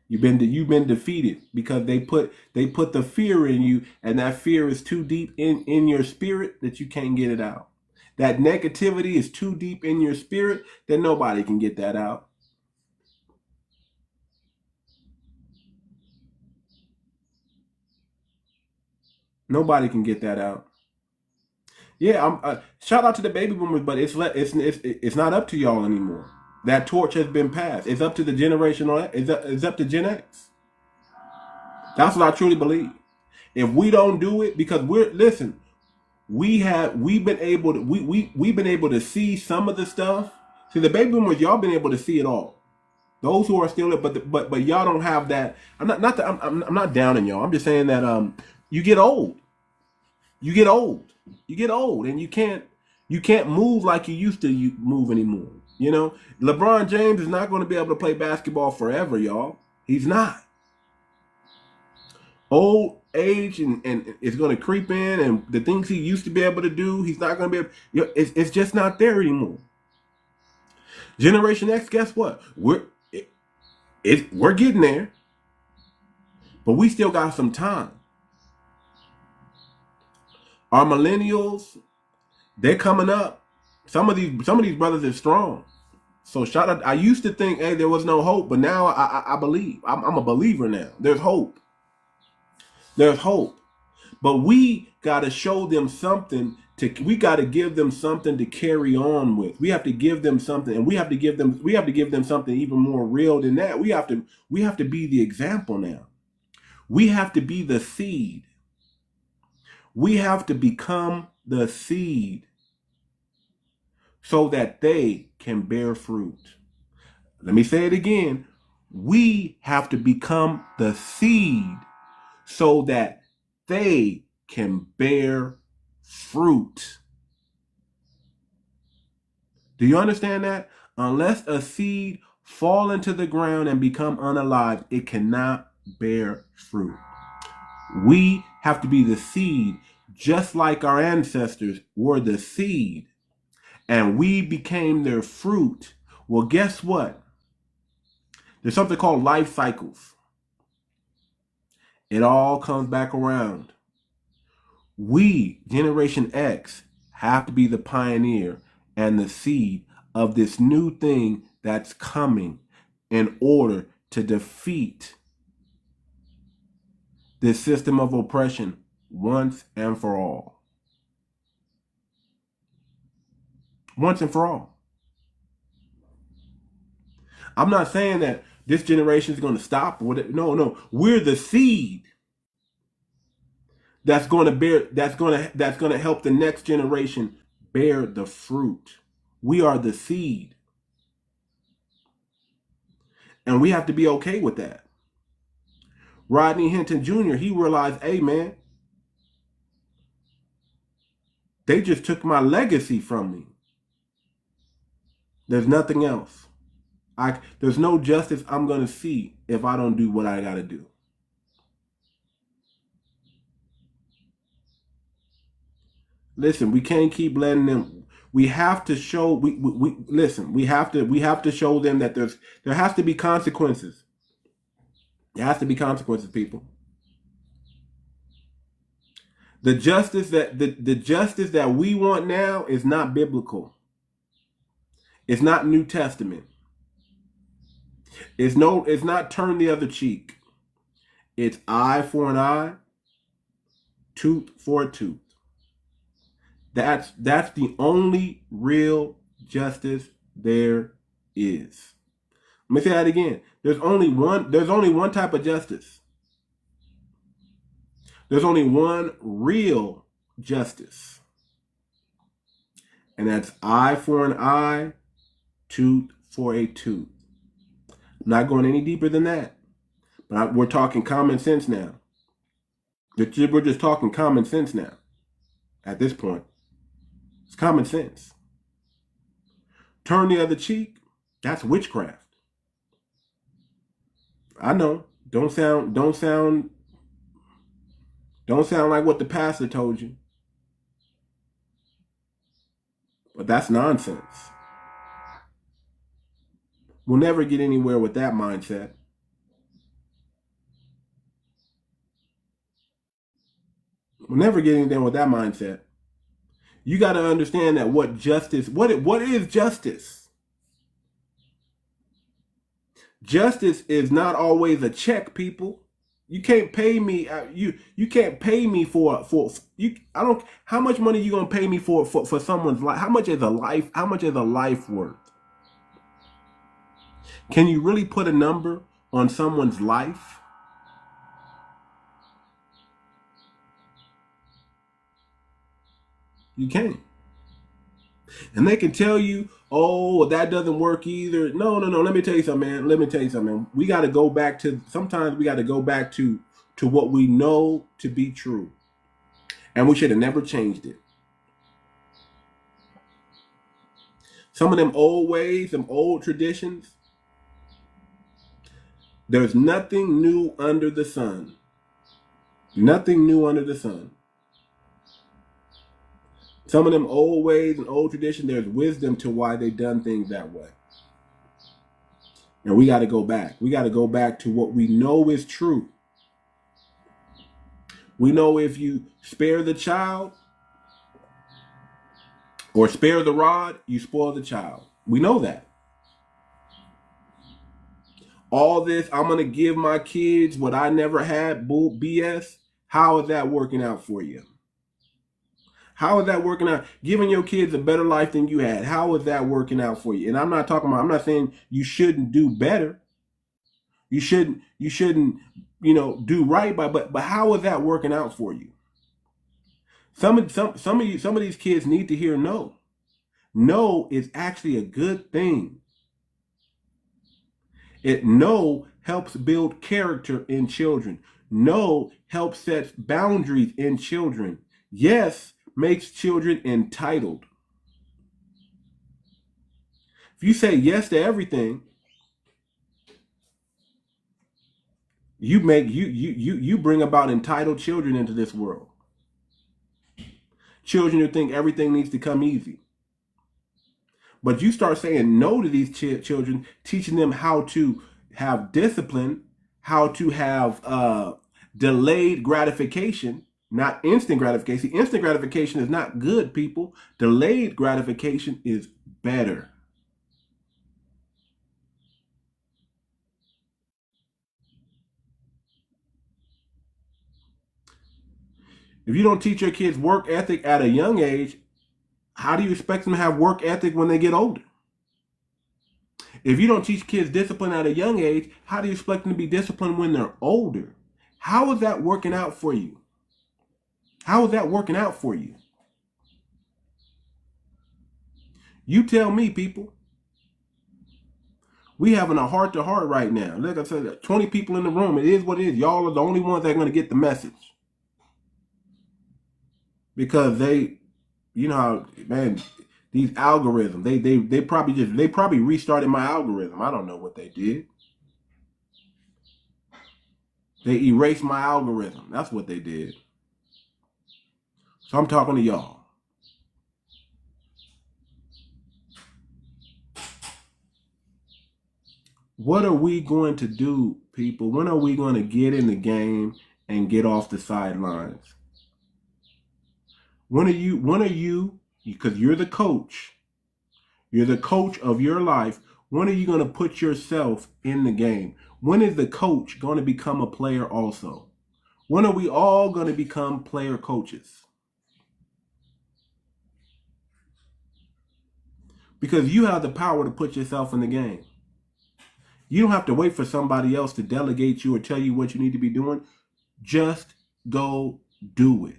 You've been defeated because they put the fear in you, and that fear is too deep in your spirit that you can't get it out. That negativity is too deep in your spirit that nobody can get that out. Nobody can get that out. Yeah, shout out to the baby boomers, but it's not up to y'all anymore. That torch has been passed. It's up to the generation on it's up to Gen X. That's what I truly believe. If we don't do it, because we've been able to see some of the stuff. See, the baby boomers, y'all been able to see it all. Those who are still, but y'all don't have that. I'm not downing y'all. I'm just saying that you get old. You get old, and you can't move like you used to move anymore. LeBron James is not going to be able to play basketball forever, y'all. He's not. Old age and it's going to creep in, and the things he used to be able to do, he's not going to be able. It's just not there anymore. Generation X, guess what? We're getting there, but we still got some time. Our millennials, they're coming up. Some of these brothers are strong. So shout out. I used to think, hey, there was no hope, but now I believe. I'm a believer now. There's hope. There's hope. But we got to show them something we got to give them something to carry on with. We have to give them something, and we have to give them something even more real than that. We have to be the example now. We have to be the seed. We have to become the seed so that they can bear fruit. Let me say it again. We have to become the seed so that they can bear fruit. Do you understand that? Unless a seed fall into the ground and become unalive, it cannot bear fruit. We have to be the seed, just like our ancestors were the seed, and we became their fruit. Well, guess what? There's something called life cycles. It all comes back around. We, Generation X, have to be the pioneer and the seed of this new thing that's coming in order to defeat this system of oppression once and for all. Once and for all. I'm not saying that this generation is going to stop. No. We're the seed that's going to help the next generation bear the fruit. We are the seed. And we have to be okay with that. Rodney Hinton Jr., he realized, hey man, they just took my legacy from me. There's nothing else. There's no justice I'm going to see if I don't do what I got to do. Listen, we can't keep letting them. We have to show. We have to show them that there has to be consequences. There has to be consequences, people. The justice that we want now is not biblical. It's not New Testament. It's not turn the other cheek. It's eye for an eye, tooth for a tooth. That's the only real justice there is. Let me say that again. There's only one type of justice. There's only one real justice. And that's eye for an eye, tooth for a tooth. I'm not going any deeper than that. But we're talking common sense now. We're just talking common sense now. At this point, it's common sense. Turn the other cheek, that's witchcraft. I know. Don't sound like what the pastor told you. But that's nonsense. We'll never get anywhere with that mindset. We'll never get anything with that mindset. You got to understand that what is justice? Justice is not always a check, people. You can't pay me. You can't pay me for you. I don't. How much money you gonna pay me for someone's life? How much is a life? How much is a life worth? Can you really put a number on someone's life? You can't. And they can tell you, oh, that doesn't work either. No. Let me tell you something, man. We got to go back to, sometimes we got to go back to what we know to be true. And we should have never changed it. Some of them old ways, some old traditions, there's nothing new under the sun. Nothing new under the sun. Some of them old ways and old traditions, there's wisdom to why they done things that way. And we got to go back. We got to go back to what we know is true. We know if you spare the child or spare the rod, you spoil the child. We know that. All this, I'm going to give my kids what I never had, bull BS. How is that working out for you? How is that working out? Giving your kids a better life than you had. How is that working out for you? And I'm not saying you shouldn't do better. You shouldn't, do right by, but how is that working out for you? Some of these kids need to hear no. No is actually a good thing. No helps build character in children. No helps set boundaries in children. Yes makes children entitled. If you say yes to everything, you bring about entitled children into this world. Children who think everything needs to come easy. But you start saying no to these children, teaching them how to have discipline, how to have delayed gratification, not instant gratification. Instant gratification is not good, people. Delayed gratification is better. If you don't teach your kids work ethic at a young age, how do you expect them to have work ethic when they get older? If you don't teach kids discipline at a young age, how do you expect them to be disciplined when they're older? How is that working out for you? How is that working out for you? You tell me, people. We having a heart-to-heart right now. Like I said, 20 people in the room. It is what it is. Y'all are the only ones that are going to get the message. Because they, how, man, these algorithms, they probably restarted my algorithm. I don't know what they did. They erased my algorithm. That's what they did. So I'm talking to y'all. What are we going to do, people? When are we going to get in the game and get off the sidelines? When are you, because you're the coach of your life, when are you going to put yourself in the game? When is the coach going to become a player also? When are we all going to become player coaches? Because you have the power to put yourself in the game. You don't have to wait for somebody else to delegate you or tell you what you need to be doing. Just go do it.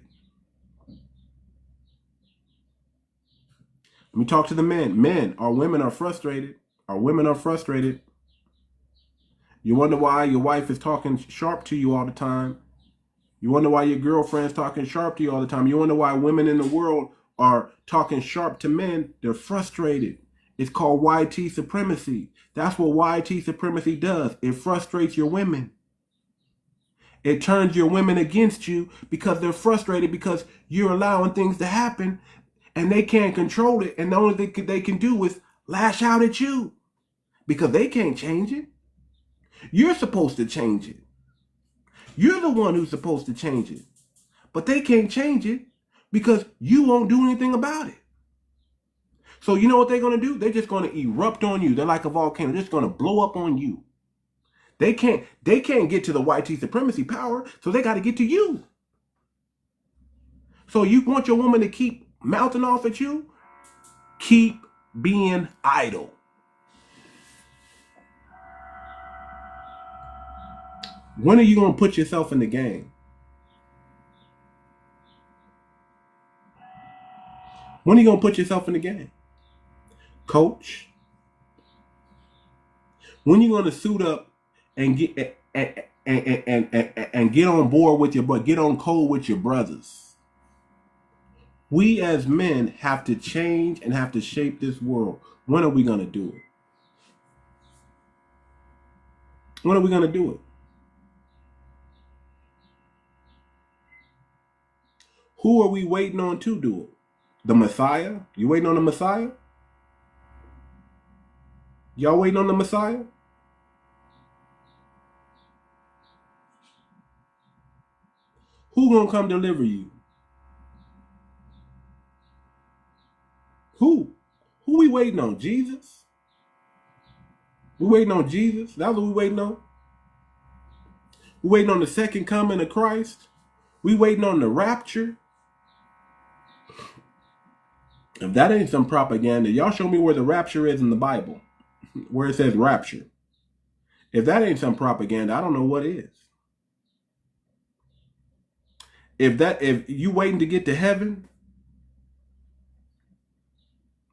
Let me talk to the men. Men, our women are frustrated. Our women are frustrated. You wonder why your wife is talking sharp to you all the time. You wonder why your girlfriend's talking sharp to you all the time. You wonder why women in the world are talking sharp to men. They're frustrated. It's called 𝗤𝗔 supremacy. That's what 𝗤𝗔 supremacy does. It frustrates your women. It turns your women against you because they're frustrated because you're allowing things to happen and they can't control it. And the only thing they can do is lash out at you because they can't change it. You're supposed to change it. You're the one who's supposed to change it. But they can't change it because you won't do anything about it. So you know what they're going to do? They're just going to erupt on you. They're like a volcano. They're just going to blow up on you. They can't get to the 𝗤𝗔 supremacy power, so they got to get to you. So you want your woman to keep mouthing off at you? Keep being idle. When are you going to put yourself in the game? When are you going to put yourself in the game? Coach? When are you going to suit up and get and get on board with your brother, get on code with your brothers? We as men have to change and have to shape this world. When are we going to do it? When are we going to do it? Who are we waiting on to do it? The Messiah? You waiting on the Messiah? Y'all waiting on the Messiah? Who gonna come deliver you? Who? Who we waiting on? Jesus? We waiting on Jesus? That's what we waiting on? We waiting on the second coming of Christ? We waiting on the rapture? If that ain't some propaganda, y'all show me where the rapture is in the Bible. Where it says rapture. If that ain't some propaganda, I don't know what is. If you waiting to get to heaven,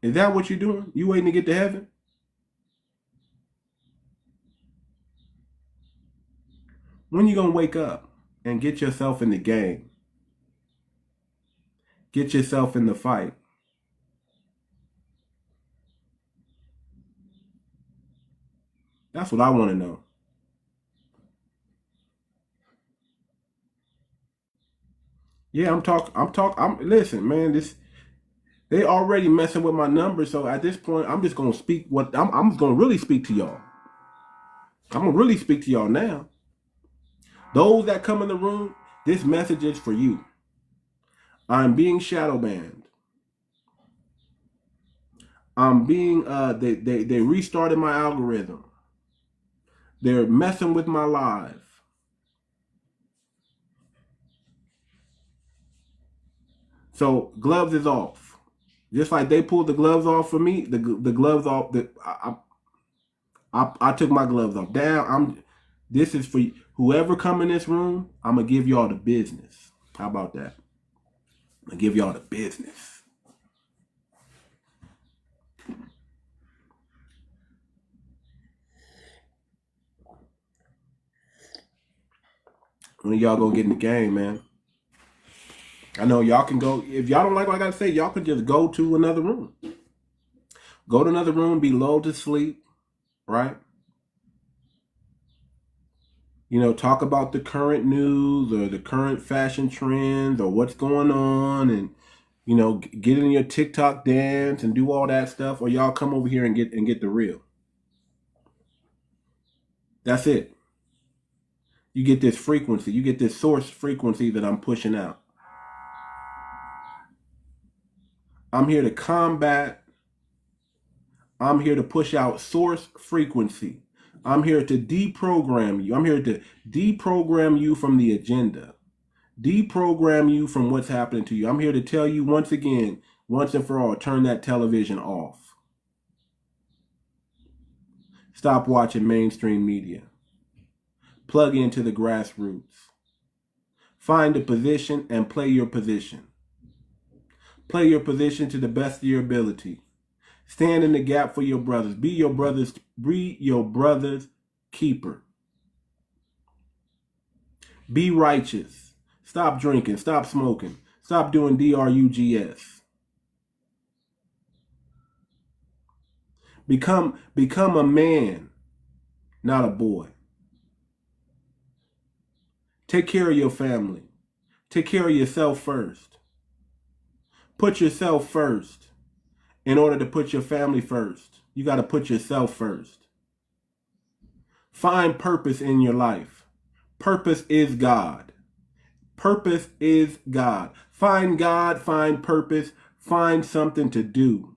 is that what you're doing? You waiting to get to heaven? When you gonna wake up and get yourself in the game? Get yourself in the fight. That's what I want to know. Yeah, listen, man, they already messing with my numbers, so at this point, I'm just gonna speak I'm gonna really speak to y'all. I'm gonna really speak to y'all now. Those that come in the room, this message is for you. I'm being shadow banned. I'm being they restarted my algorithm. They're messing with my live. So gloves is off. Just like they pulled the gloves off for me, the gloves off. I took my gloves off. This is for you. Whoever come in this room, I'm gonna give y'all the business. How about that? I'm gonna give y'all the business. When y'all gonna get in the game, man? I know y'all can go. If y'all don't like what I gotta say, y'all can just go to another room. Go to another room, be lulled to sleep, right? You know, talk about the current news or the current fashion trends or what's going on, and you know, get in your TikTok dance and do all that stuff, or y'all come over here and get the real. That's it. You get this frequency. You get this source frequency that I'm pushing out. I'm here to combat. I'm here to push out source frequency. I'm here to deprogram you. I'm here to deprogram you from the agenda. Deprogram you from what's happening to you. I'm here to tell you once again, once and for all, turn that television off. Stop watching mainstream media. Plug into the grassroots. Find a position and play your position. Play your position to the best of your ability. Stand in the gap for your brothers. Be your brother's keeper. Be righteous. Stop drinking. Stop smoking. Stop doing drugs. Become a man, not a boy. Take care of your family. Take care of yourself first. Put yourself first. In order to put your family first, you got to put yourself first. Find purpose in your life. Purpose is God. Purpose is God. Find God, find purpose, find something to do.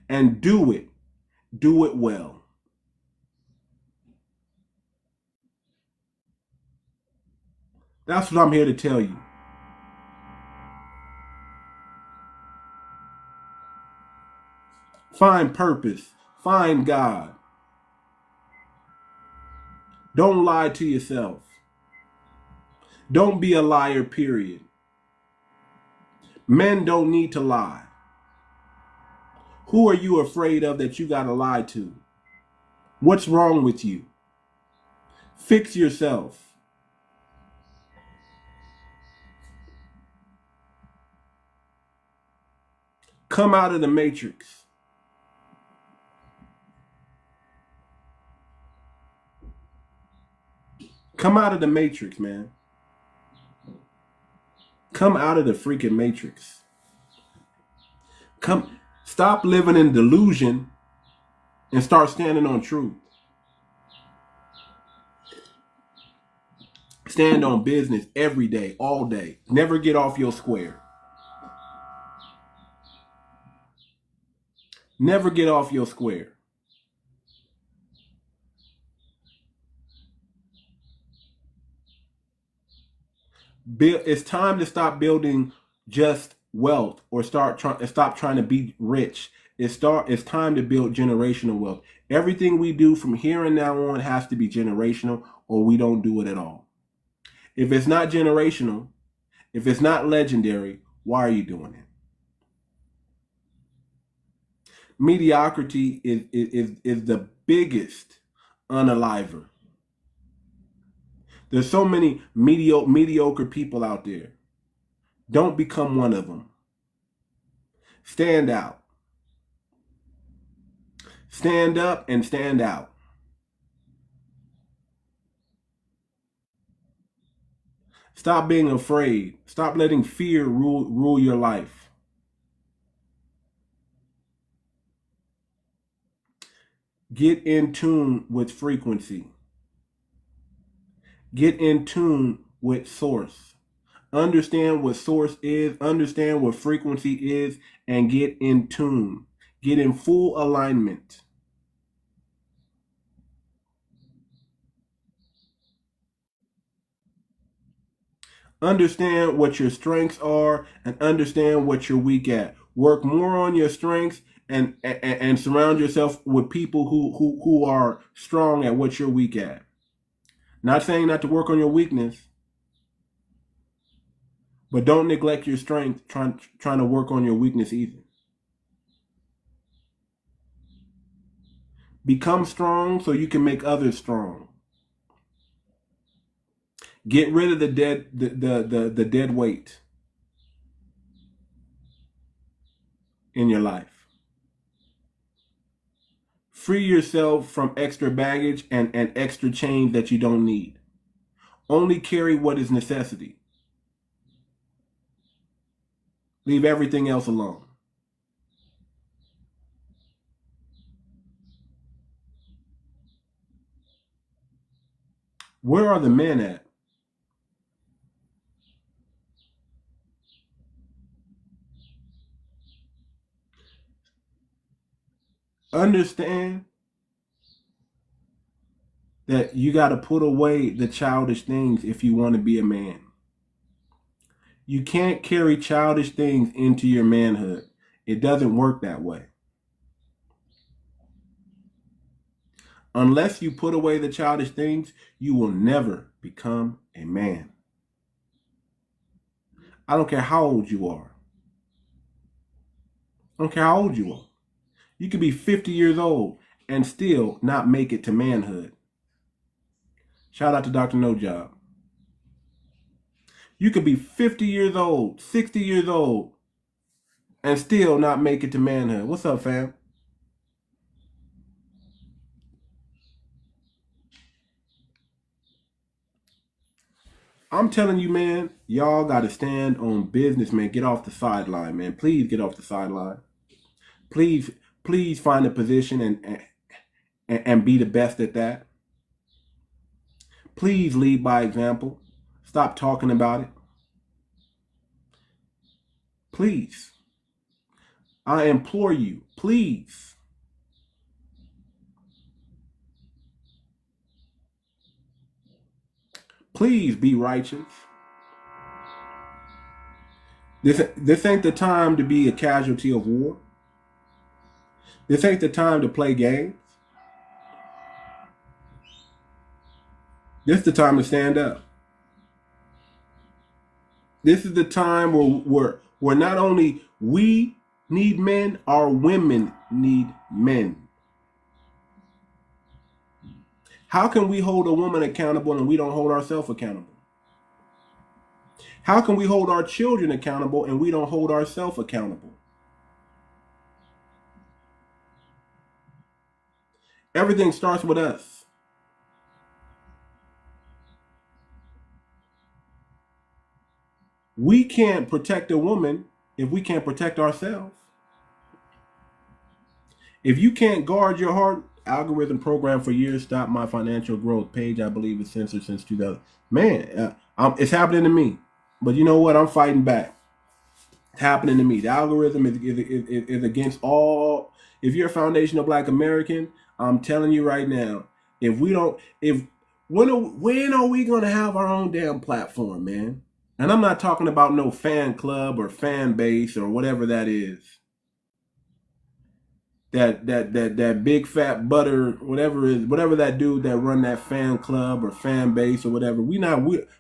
And do it. Do it well. That's what I'm here to tell you. Find purpose. Find God. Don't lie to yourself. Don't be a liar, period. Men don't need to lie. Who are you afraid of that you got to lie to? What's wrong with you? Fix yourself. Come out of the matrix. Come out of the matrix, man. Come out of the freaking matrix. Stop living in delusion and start standing on truth. Stand on business every day, all day. Never get off your square. Never get off your square. It's time to stop building just wealth or stop trying to be rich. It's time to build generational wealth. Everything we do from here and now on has to be generational, or we don't do it at all. If it's not generational, if it's not legendary, why are you doing it? Mediocrity is the biggest unaliver. There's so many mediocre people out there. Don't become one of them. Stand out. Stand up and stand out. Stop being afraid. Stop letting fear rule your life. Get in tune with frequency. Get in tune with source. Understand what source is, understand what frequency is, and get in tune. Get in full alignment. Understand what your strengths are and understand what you're weak at. Work more on your strengths and surround yourself with people who are strong at what you're weak at. Not saying not to work on your weakness, but don't neglect your strength trying to work on your weakness either. Become strong so you can make others strong. Get rid of the dead weight in your life. Free yourself from extra baggage and extra chains that you don't need. Only carry what is necessity. Leave everything else alone. Where are the men at? Understand that you got to put away the childish things if you want to be a man. You can't carry childish things into your manhood. It doesn't work that way. Unless you put away the childish things, you will never become a man. I don't care how old you are. I don't care how old you are. You could be 50 years old and still not make it to manhood. Shout out to Dr. No Job. You could be 50 years old, 60 years old, and still not make it to manhood. What's up, fam? I'm telling you, man, y'all got to stand on business, man. Get off the sideline, man. Please get off the sideline. Please find a position and be the best at that. Please lead by example. Stop talking about it. Please. I implore you, please. Please be righteous. This ain't the time to be a casualty of war. This ain't the time to play games. This is the time to stand up. This is the time where not only we need men, our women need men. How can we hold a woman accountable and we don't hold ourselves accountable? How can we hold our children accountable and we don't hold ourselves accountable? Everything starts with us. We can't protect a woman if we can't protect ourselves. If you can't guard your heart, algorithm program for years, stop my financial growth page, I believe is censored since 2000. Man, it's happening to me. But you know what? I'm fighting back. It's happening to me. The algorithm is against all. If you're a foundational Black American, I'm telling you right now, when are we gonna have our own damn platform, man? And I'm not talking about no fan club or fan base or whatever that is. That big fat butter, whatever that dude that run that fan club or fan base or whatever. We're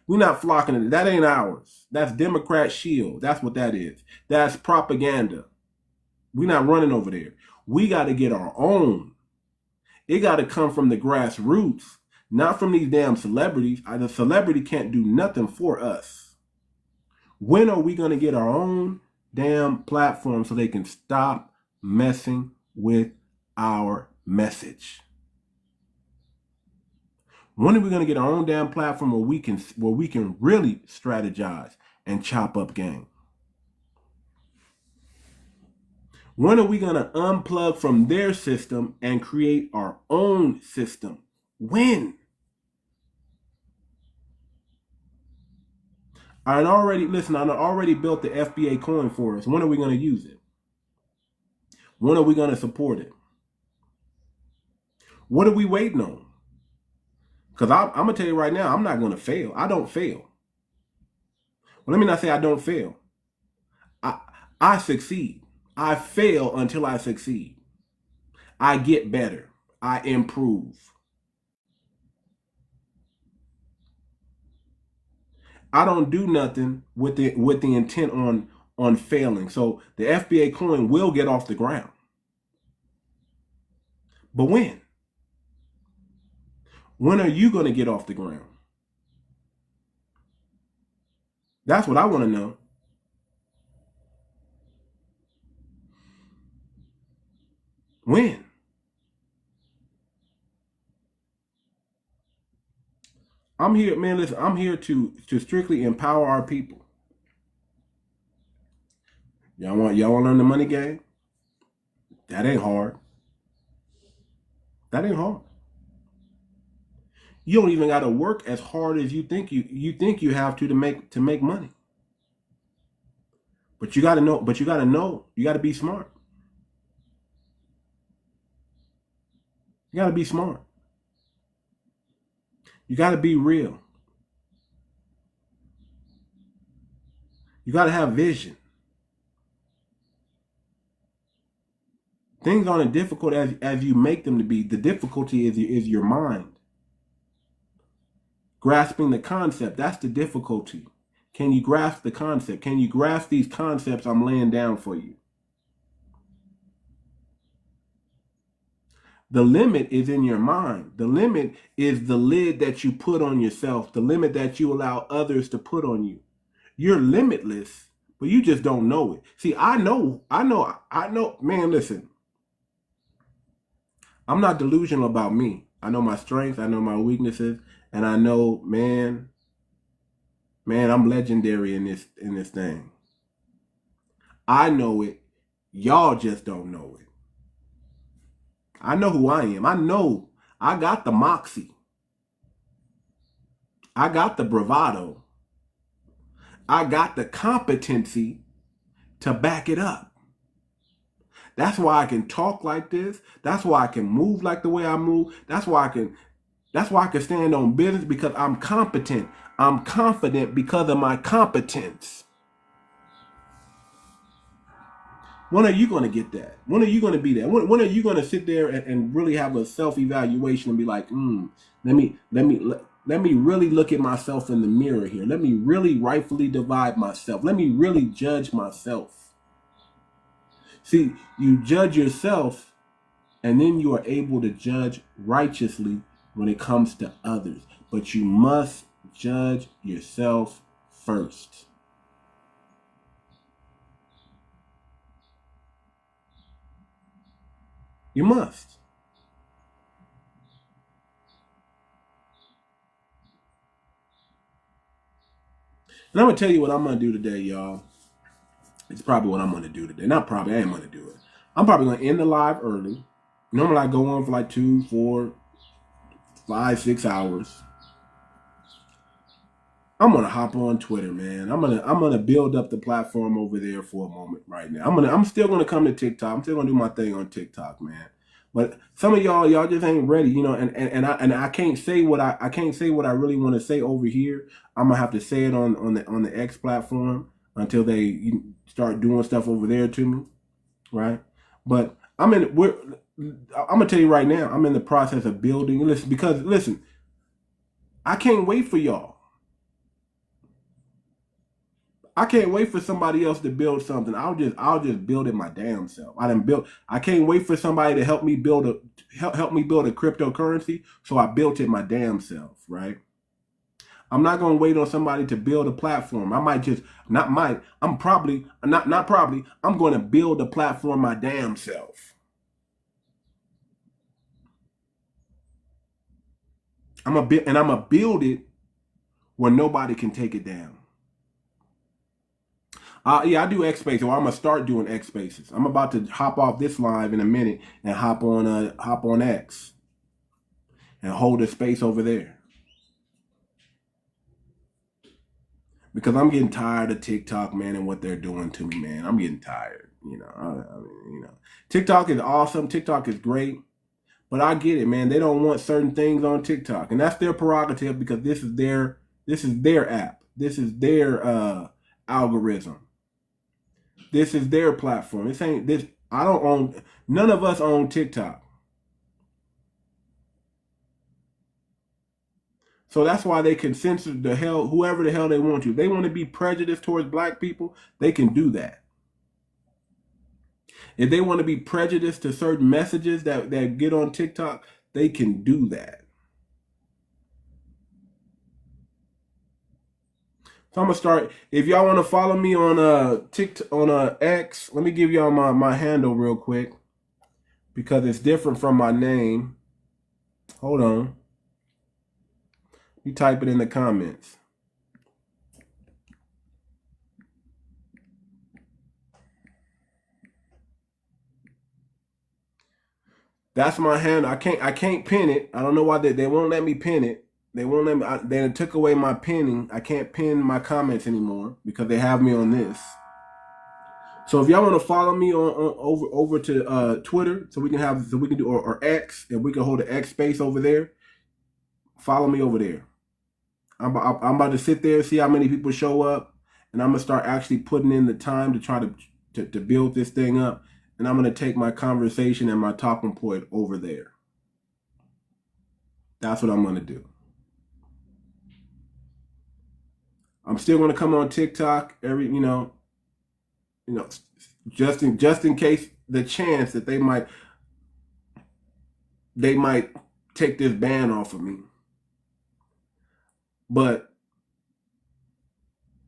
not flocking it. That ain't ours. That's Democrat shield. That's what that is. That's propaganda. We're not running over there. We got to get our own. It got to come from the grassroots, not from these damn celebrities. The celebrity can't do nothing for us. When are we going to get our own damn platform so they can stop messing with our message? When are we going to get our own damn platform where we can really strategize and chop up game? When are we going to unplug from their system and create our own system? When? I already built the FBA coin for us. When are we going to use it? When are we going to support it? What are we waiting on? Because I'm going to tell you right now, I'm not going to fail. I don't fail. Well, let me not say I don't fail. I succeed. I fail until I succeed. I get better. I improve. I don't do nothing with the intent on failing. So the FBA coin will get off the ground. But when? When are you going to get off the ground? That's what I want to know. When? I'm here, man. Listen, I'm here to strictly empower our people. Y'all want to learn the money game? That ain't hard. That ain't hard. You don't even got to work as hard as you think you have to make money. But you got to know. But you got to know. You got to be smart. You got to be smart. You got to be real. You got to have vision. Things aren't as difficult as you make them to be. The difficulty is your mind. Grasping the concept, that's the difficulty. Can you grasp the concept? Can you grasp these concepts I'm laying down for you? The limit is in your mind. The limit is the lid that you put on yourself, the limit that you allow others to put on you. You're limitless, but you just don't know it. See, I know, man, listen. I'm not delusional about me. I know my strengths, I know my weaknesses, and I know, man, I'm legendary in this thing. I know it. Y'all just don't know it. I know who I am. I know I got the moxie. I got the bravado. I got the competency to back it up. That's why I can talk like this. That's why I can move like the way I move. That's why I can stand on business, because I'm competent. I'm confident because of my competence. When are you going to get that? When are you going to be there? When are you going to sit there and really have a self-evaluation and be like, let me really look at myself in the mirror here. Let me really rightfully divide myself. Let me really judge myself. See, you judge yourself, and then you are able to judge righteously when it comes to others. But you must judge yourself first. You must. And I'm going to tell you what I'm going to do today, y'all. It's probably what I'm going to do today. Not probably, I am going to do it. I'm probably going to end the live early. Normally I go on for like 2, 4, 5, 6 hours. I'm going to hop on Twitter, man. I'm going to build up the platform over there for a moment right now. I'm still going to come to TikTok. I'm still going to do my thing on TikTok, man. But some of y'all just ain't ready, you know, and I can't say what I can't say what I really want to say over here. I'm gonna have to say it on the X platform until they start doing stuff over there to me, right? But I'm gonna tell you right now, I'm in the process of building. Listen, I can't wait for y'all. I can't wait for somebody else to build something. I'll just build it my damn self. I can't wait for somebody to help me build a cryptocurrency. So I built it my damn self, right? I'm not gonna wait on somebody to build a platform. I'm gonna build a platform my damn self. I'm gonna build it where nobody can take it down. Yeah, I do X Spaces, or I'm gonna start doing X Spaces. I'm about to hop off this live in a minute and hop on X and hold a space over there, because I'm getting tired of TikTok, man, and what they're doing to me, man. I'm getting tired. TikTok is awesome. TikTok is great, but I get it, man. They don't want certain things on TikTok, and that's their prerogative, because this is their app. This is their algorithm. This is their platform. This ain't this. I don't own. None of us own TikTok. So that's why they can censor whoever the hell they want to. If they want to be prejudiced towards black people, they can do that. If they want to be prejudiced to certain messages that get on TikTok, they can do that. So I'm gonna start. If y'all want to follow me on TikTok, on X, let me give y'all my handle real quick, because it's different from my name. Hold on. You type it in the comments. That's my handle. I can't pin it. I don't know why they won't let me pin it. They won't let me. They took away my pinning. I can't pin my comments anymore because they have me on this. So if y'all want to follow me on over to Twitter, so we can do or X, and we can hold an X space over there. Follow me over there. I'm about to sit there and see how many people show up, and I'm gonna start actually putting in the time to try to build this thing up. and I'm going to take my conversation and my talking point over there. That's what I'm going to do. I'm still going to come on TikTok just in case the chance that they might take this ban off of me. But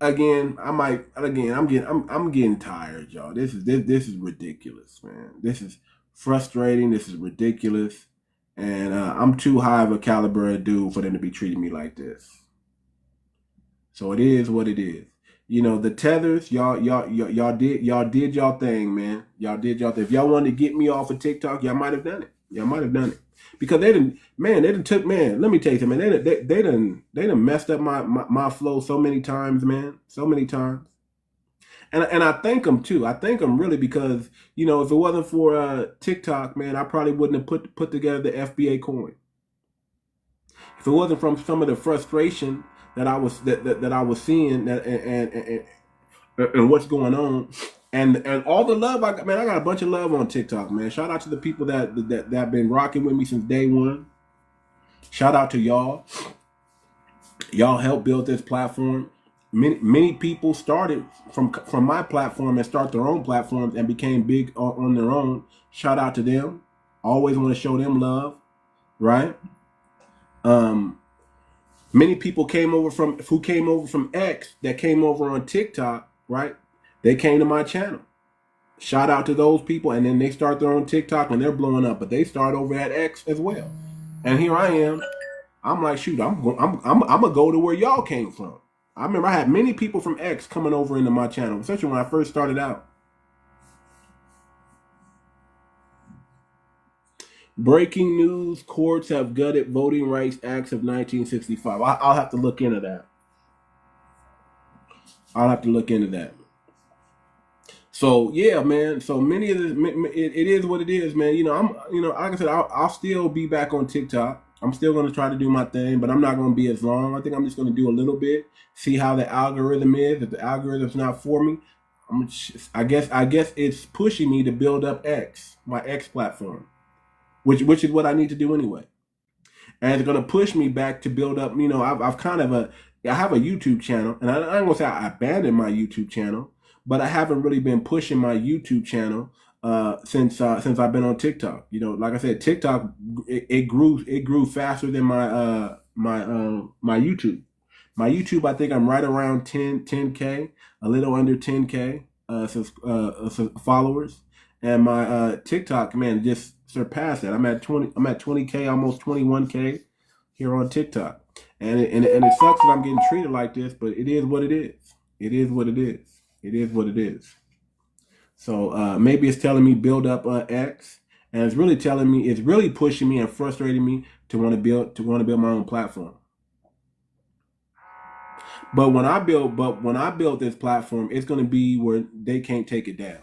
again, I'm getting tired, y'all. This is ridiculous, man. This is frustrating. This is ridiculous. And I'm too high of a caliber of dude for them to be treating me like this. So it is what it is. You know, the tethers, y'all did y'all thing, man. Y'all did y'all thing. If y'all wanted to get me off of TikTok, y'all might have done it. Y'all might have done it. Because let me tell you something, man, they done messed up my flow so many times, man. So many times. And I thank them too. I thank them really because, you know, if it wasn't for TikTok, man, I probably wouldn't have put together the FBA coin. If it wasn't from some of the frustration that I was seeing and what's going on, and all the love I got, man, I got a bunch of love on TikTok, man. Shout out to the people that have been rocking with me since day one. Shout out to y'all. Y'all helped build this platform. Many people started from my platform and start their own platforms and became big on their own. Shout out to them. Always want to show them love, right? Many people came over from X that came over on TikTok, right? They came to my channel. Shout out to those people, and then they start their own TikTok and they're blowing up, but they start over at X as well. And here I am. I'm like, shoot, I'm gonna go to where y'all came from. I remember I had many people from X coming over into my channel, especially when I first started out. Breaking news: courts have gutted Voting Rights Acts of 1965. I'll have to look into that. So yeah, man. So many of it is what it is, man. You know, like I said, I'll still be back on TikTok. I'm still going to try to do my thing, but I'm not going to be as long. I think I'm just going to do a little bit, see how the algorithm is. If the algorithm's not for me, I guess it's pushing me to build up my X platform, which is what I need to do anyway. And it's going to push me back to build up. You know, I have a YouTube channel, and I don't want to say I abandoned my YouTube channel, but I haven't really been pushing my YouTube channel since I've been on TikTok. You know, like I said, TikTok it grew faster than my YouTube. My YouTube, I think I'm right around 10K, a little under 10K followers, and my TikTok, man, just surpassed that. I'm at 20K, almost 21K here on TikTok, and it sucks that I'm getting treated like this, but it is what it is. It is what it is. It is what it is. So maybe it's telling me build up X, and it's really pushing me and frustrating me to want to build my own platform. But when I build this platform, it's going to be where they can't take it down.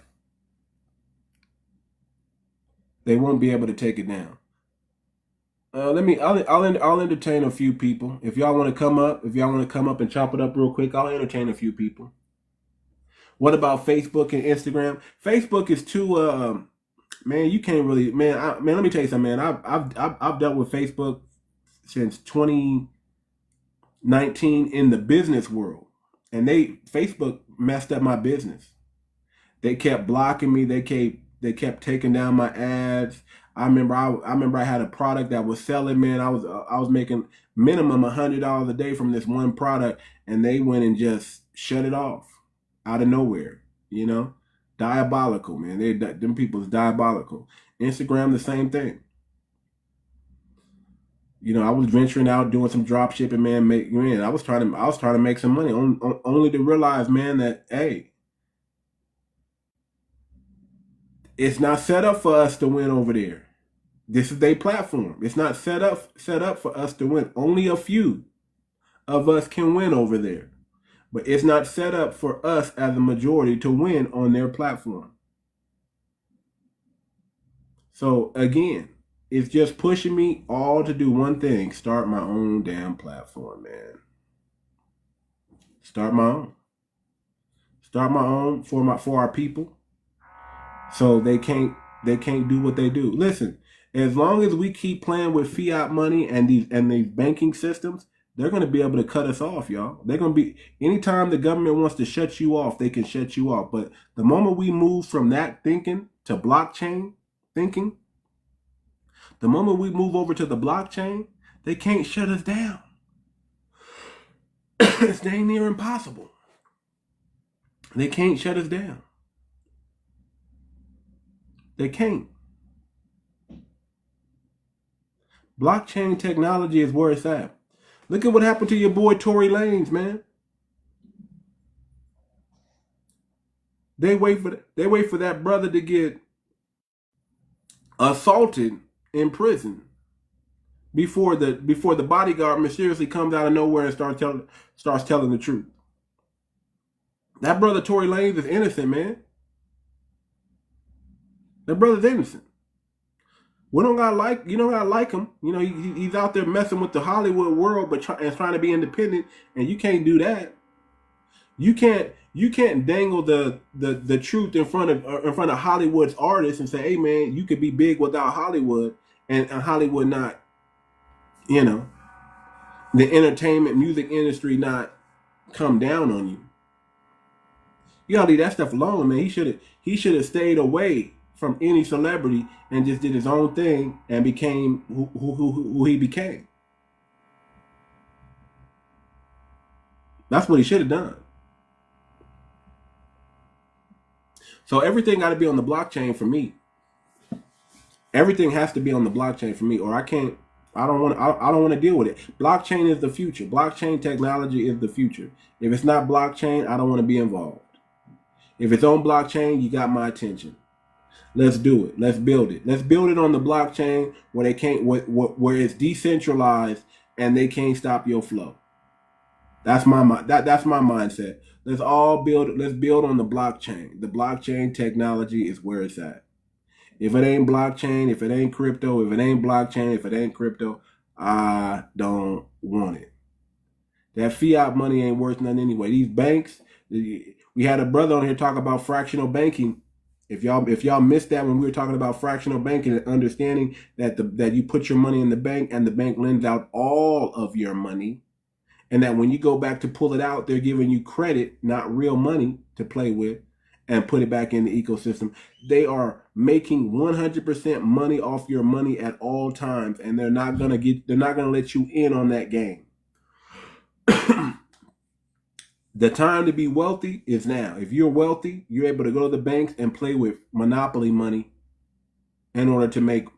They won't be able to take it down. I'll entertain a few people. If y'all want to come up and chop it up real quick, I'll entertain a few people. What about Facebook and Instagram? Facebook is too man, you can't really, man, let me tell you something, man. I've dealt with Facebook since 2019 in the business world. And Facebook messed up my business. They kept blocking me. They kept taking down my ads. I remember I had a product that was selling, man. I was making minimum $100 a day from this one product, and they went and just shut it off out of nowhere. You know, diabolical, man. Them people's diabolical. Instagram, the same thing. You know, I was venturing out doing some drop shipping, man. I was trying to make some money, only to realize, man, that hey, it's not set up for us to win over there. This is their platform. It's not set up for us to win. Only a few of us can win over there. But it's not set up for us as a majority to win on their platform. So again, it's just pushing me all to do one thing: start my own damn platform, man. Start my own for our people. So they can't do what they do. Listen, as long as we keep playing with fiat money and these banking systems, they're going to be able to cut us off, y'all. They're going to be, anytime the government wants to shut you off, they can shut you off. But the moment we move from that thinking to blockchain thinking, the moment we move over to the blockchain, they can't shut us down. It's dang near impossible. They can't shut us down. They can't. Blockchain technology is where it's at. Look at what happened to your boy Tory Lanez, man. They wait for that brother to get assaulted in prison before the bodyguard mysteriously comes out of nowhere and starts telling the truth. That brother Tory Lanez is innocent, man. That brother's innocent. We don't gotta like him. You know, he's out there messing with the Hollywood world, but trying to be independent, and you can't do that. You can't dangle the truth in front of Hollywood's artists and say, hey man, you could be big without Hollywood, and Hollywood not, you know, the entertainment music industry not come down on you. You gotta leave that stuff alone, man. He should have stayed away from any celebrity and just did his own thing and became who he became. That's what he should have done. So everything got to be on the blockchain for me. Everything has to be on the blockchain for me, or I don't want to deal with it. Blockchain is the future. Blockchain technology is the future. If it's not blockchain, I don't want to be involved. If it's on blockchain, you got my attention. Let's do it. Let's build it. Let's build it on the blockchain where they can't, where it's decentralized and they can't stop your flow. That's my that's my mindset. Let's build on the blockchain. The blockchain technology is where it's at. If it ain't blockchain, if it ain't crypto, if it ain't blockchain, if it ain't crypto, I don't want it. That fiat money ain't worth nothing anyway. These banks, we had a brother on here talk about fractional banking. If y'all missed that when we were talking about fractional banking and understanding that you put your money in the bank and the bank lends out all of your money, and that when you go back to pull it out, they're giving you credit, not real money to play with, and put it back in the ecosystem. They are making 100% money off your money at all times, and they're not gonna let you in on that game. The time to be wealthy is now. If you're wealthy, you're able to go to the banks and play with monopoly money in order to make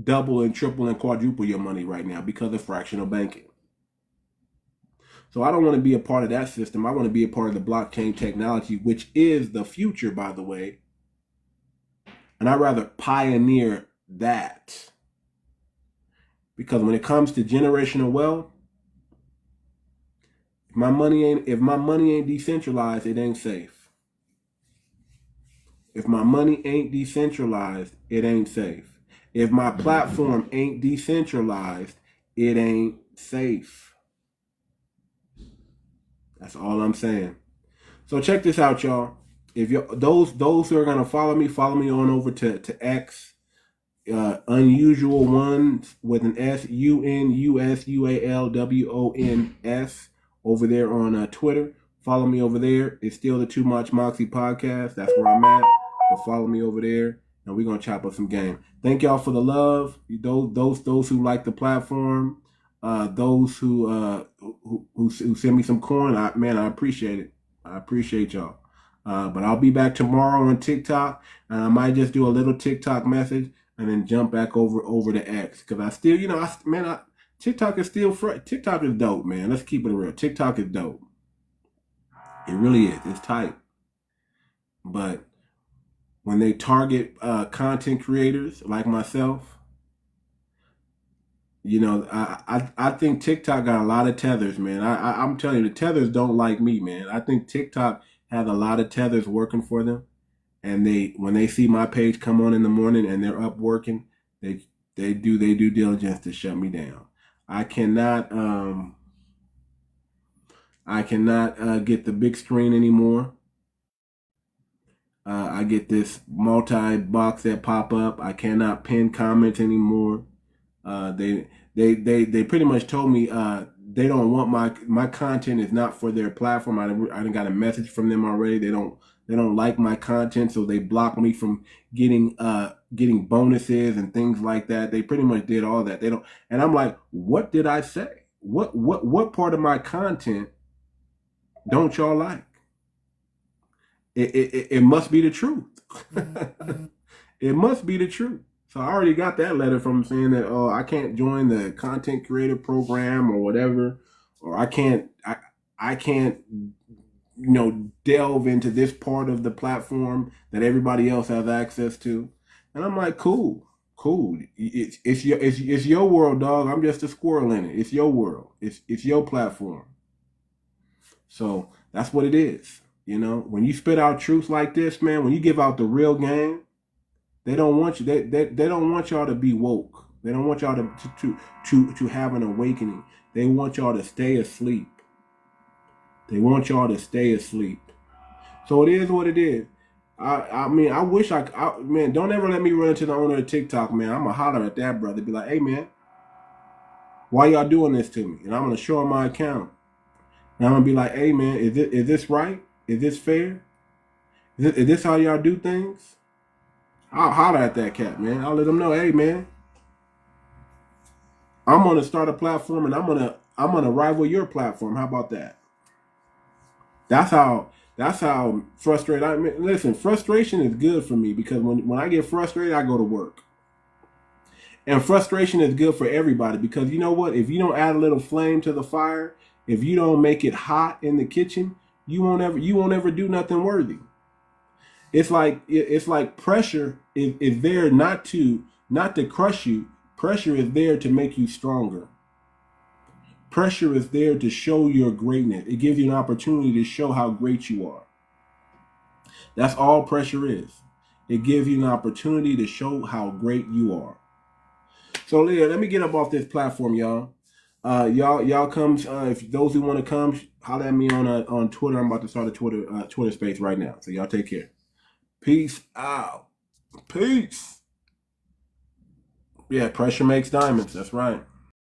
double and triple and quadruple your money right now because of fractional banking. So I don't want to be a part of that system. I want to be a part of the blockchain technology, which is the future, by the way. And I'd rather pioneer that. Because when it comes to generational wealth, if my money ain't decentralized, it ain't safe. If my money ain't decentralized, it ain't safe. If my platform ain't decentralized, it ain't safe. That's all I'm saying. So check this out, y'all. If you those who are gonna follow me on over to X, unusual ones with an S, UNUSUALWONS over there on Twitter. Follow me over there. It's still the Too Much Moxie podcast. That's where I'm at. But follow me over there, and we're gonna chop up some game. Thank y'all for the love. Those who like the platform. Those who send me some coin, I appreciate it. I appreciate y'all. But I'll be back tomorrow on TikTok, and I might just do a little TikTok message and then jump back over to X, because I still, TikTok is still fresh. TikTok is dope, man. Let's keep it real. TikTok is dope. It really is. It's tight. But when they target content creators like myself, I think TikTok got a lot of tethers, man. I'm telling you, the tethers don't like me, man. I think TikTok has a lot of tethers working for them, and when they see my page come on in the morning and they're up working, they do their due diligence to shut me down. I cannot get the big screen anymore. I get this multi-box that pop up. I cannot pin comments anymore. They pretty much told me they don't want my content is not for their platform. I done got a message from them already. They don't like my content, so they block me from getting bonuses and things like that. They pretty much did all that. They don't, and I'm like, what did I say? What part of my content don't y'all like? It must be the truth. It must be the truth. So I already got that letter from saying that, oh, I can't join the content creator program or whatever, or I can't delve into this part of the platform that everybody else has access to. And I'm like, cool. It's your world, dog. I'm just a squirrel in it. It's your world. It's your platform. So that's what it is. When you spit out truths like this, man, when you give out the real game, they don't want you. They don't want y'all to be woke. They don't want y'all to have an awakening. They want y'all to stay asleep. They want y'all to stay asleep. So it is what it is. I mean, I wish man, don't ever let me run into the owner of TikTok, man. I'm going to holler at that brother. Be like, hey, man, why y'all doing this to me? And I'm going to show him my account. And I'm going to be like, hey, man, is this right? Is this fair? Is this how y'all do things? I'll holler at that cat, man. I'll let them know, hey, man, I'm going to start a platform and I'm going to rival your platform. How about that? That's how frustrated I am. Listen, frustration is good for me because when I get frustrated, I go to work. And frustration is good for everybody because you know what? If you don't add a little flame to the fire, if you don't make it hot in the kitchen, you won't ever do nothing worthy. It's like pressure is there not to crush you. Pressure is there to make you stronger. Pressure is there to show your greatness. It gives you an opportunity to show how great you are. That's all pressure is. It gives you an opportunity to show how great you are. So Leah, let me get up off this platform, y'all. Y'all come. If those who want to come, holler at me on Twitter. I'm about to start a Twitter space right now. So y'all take care. Peace out. Peace. Yeah, pressure makes diamonds. That's right.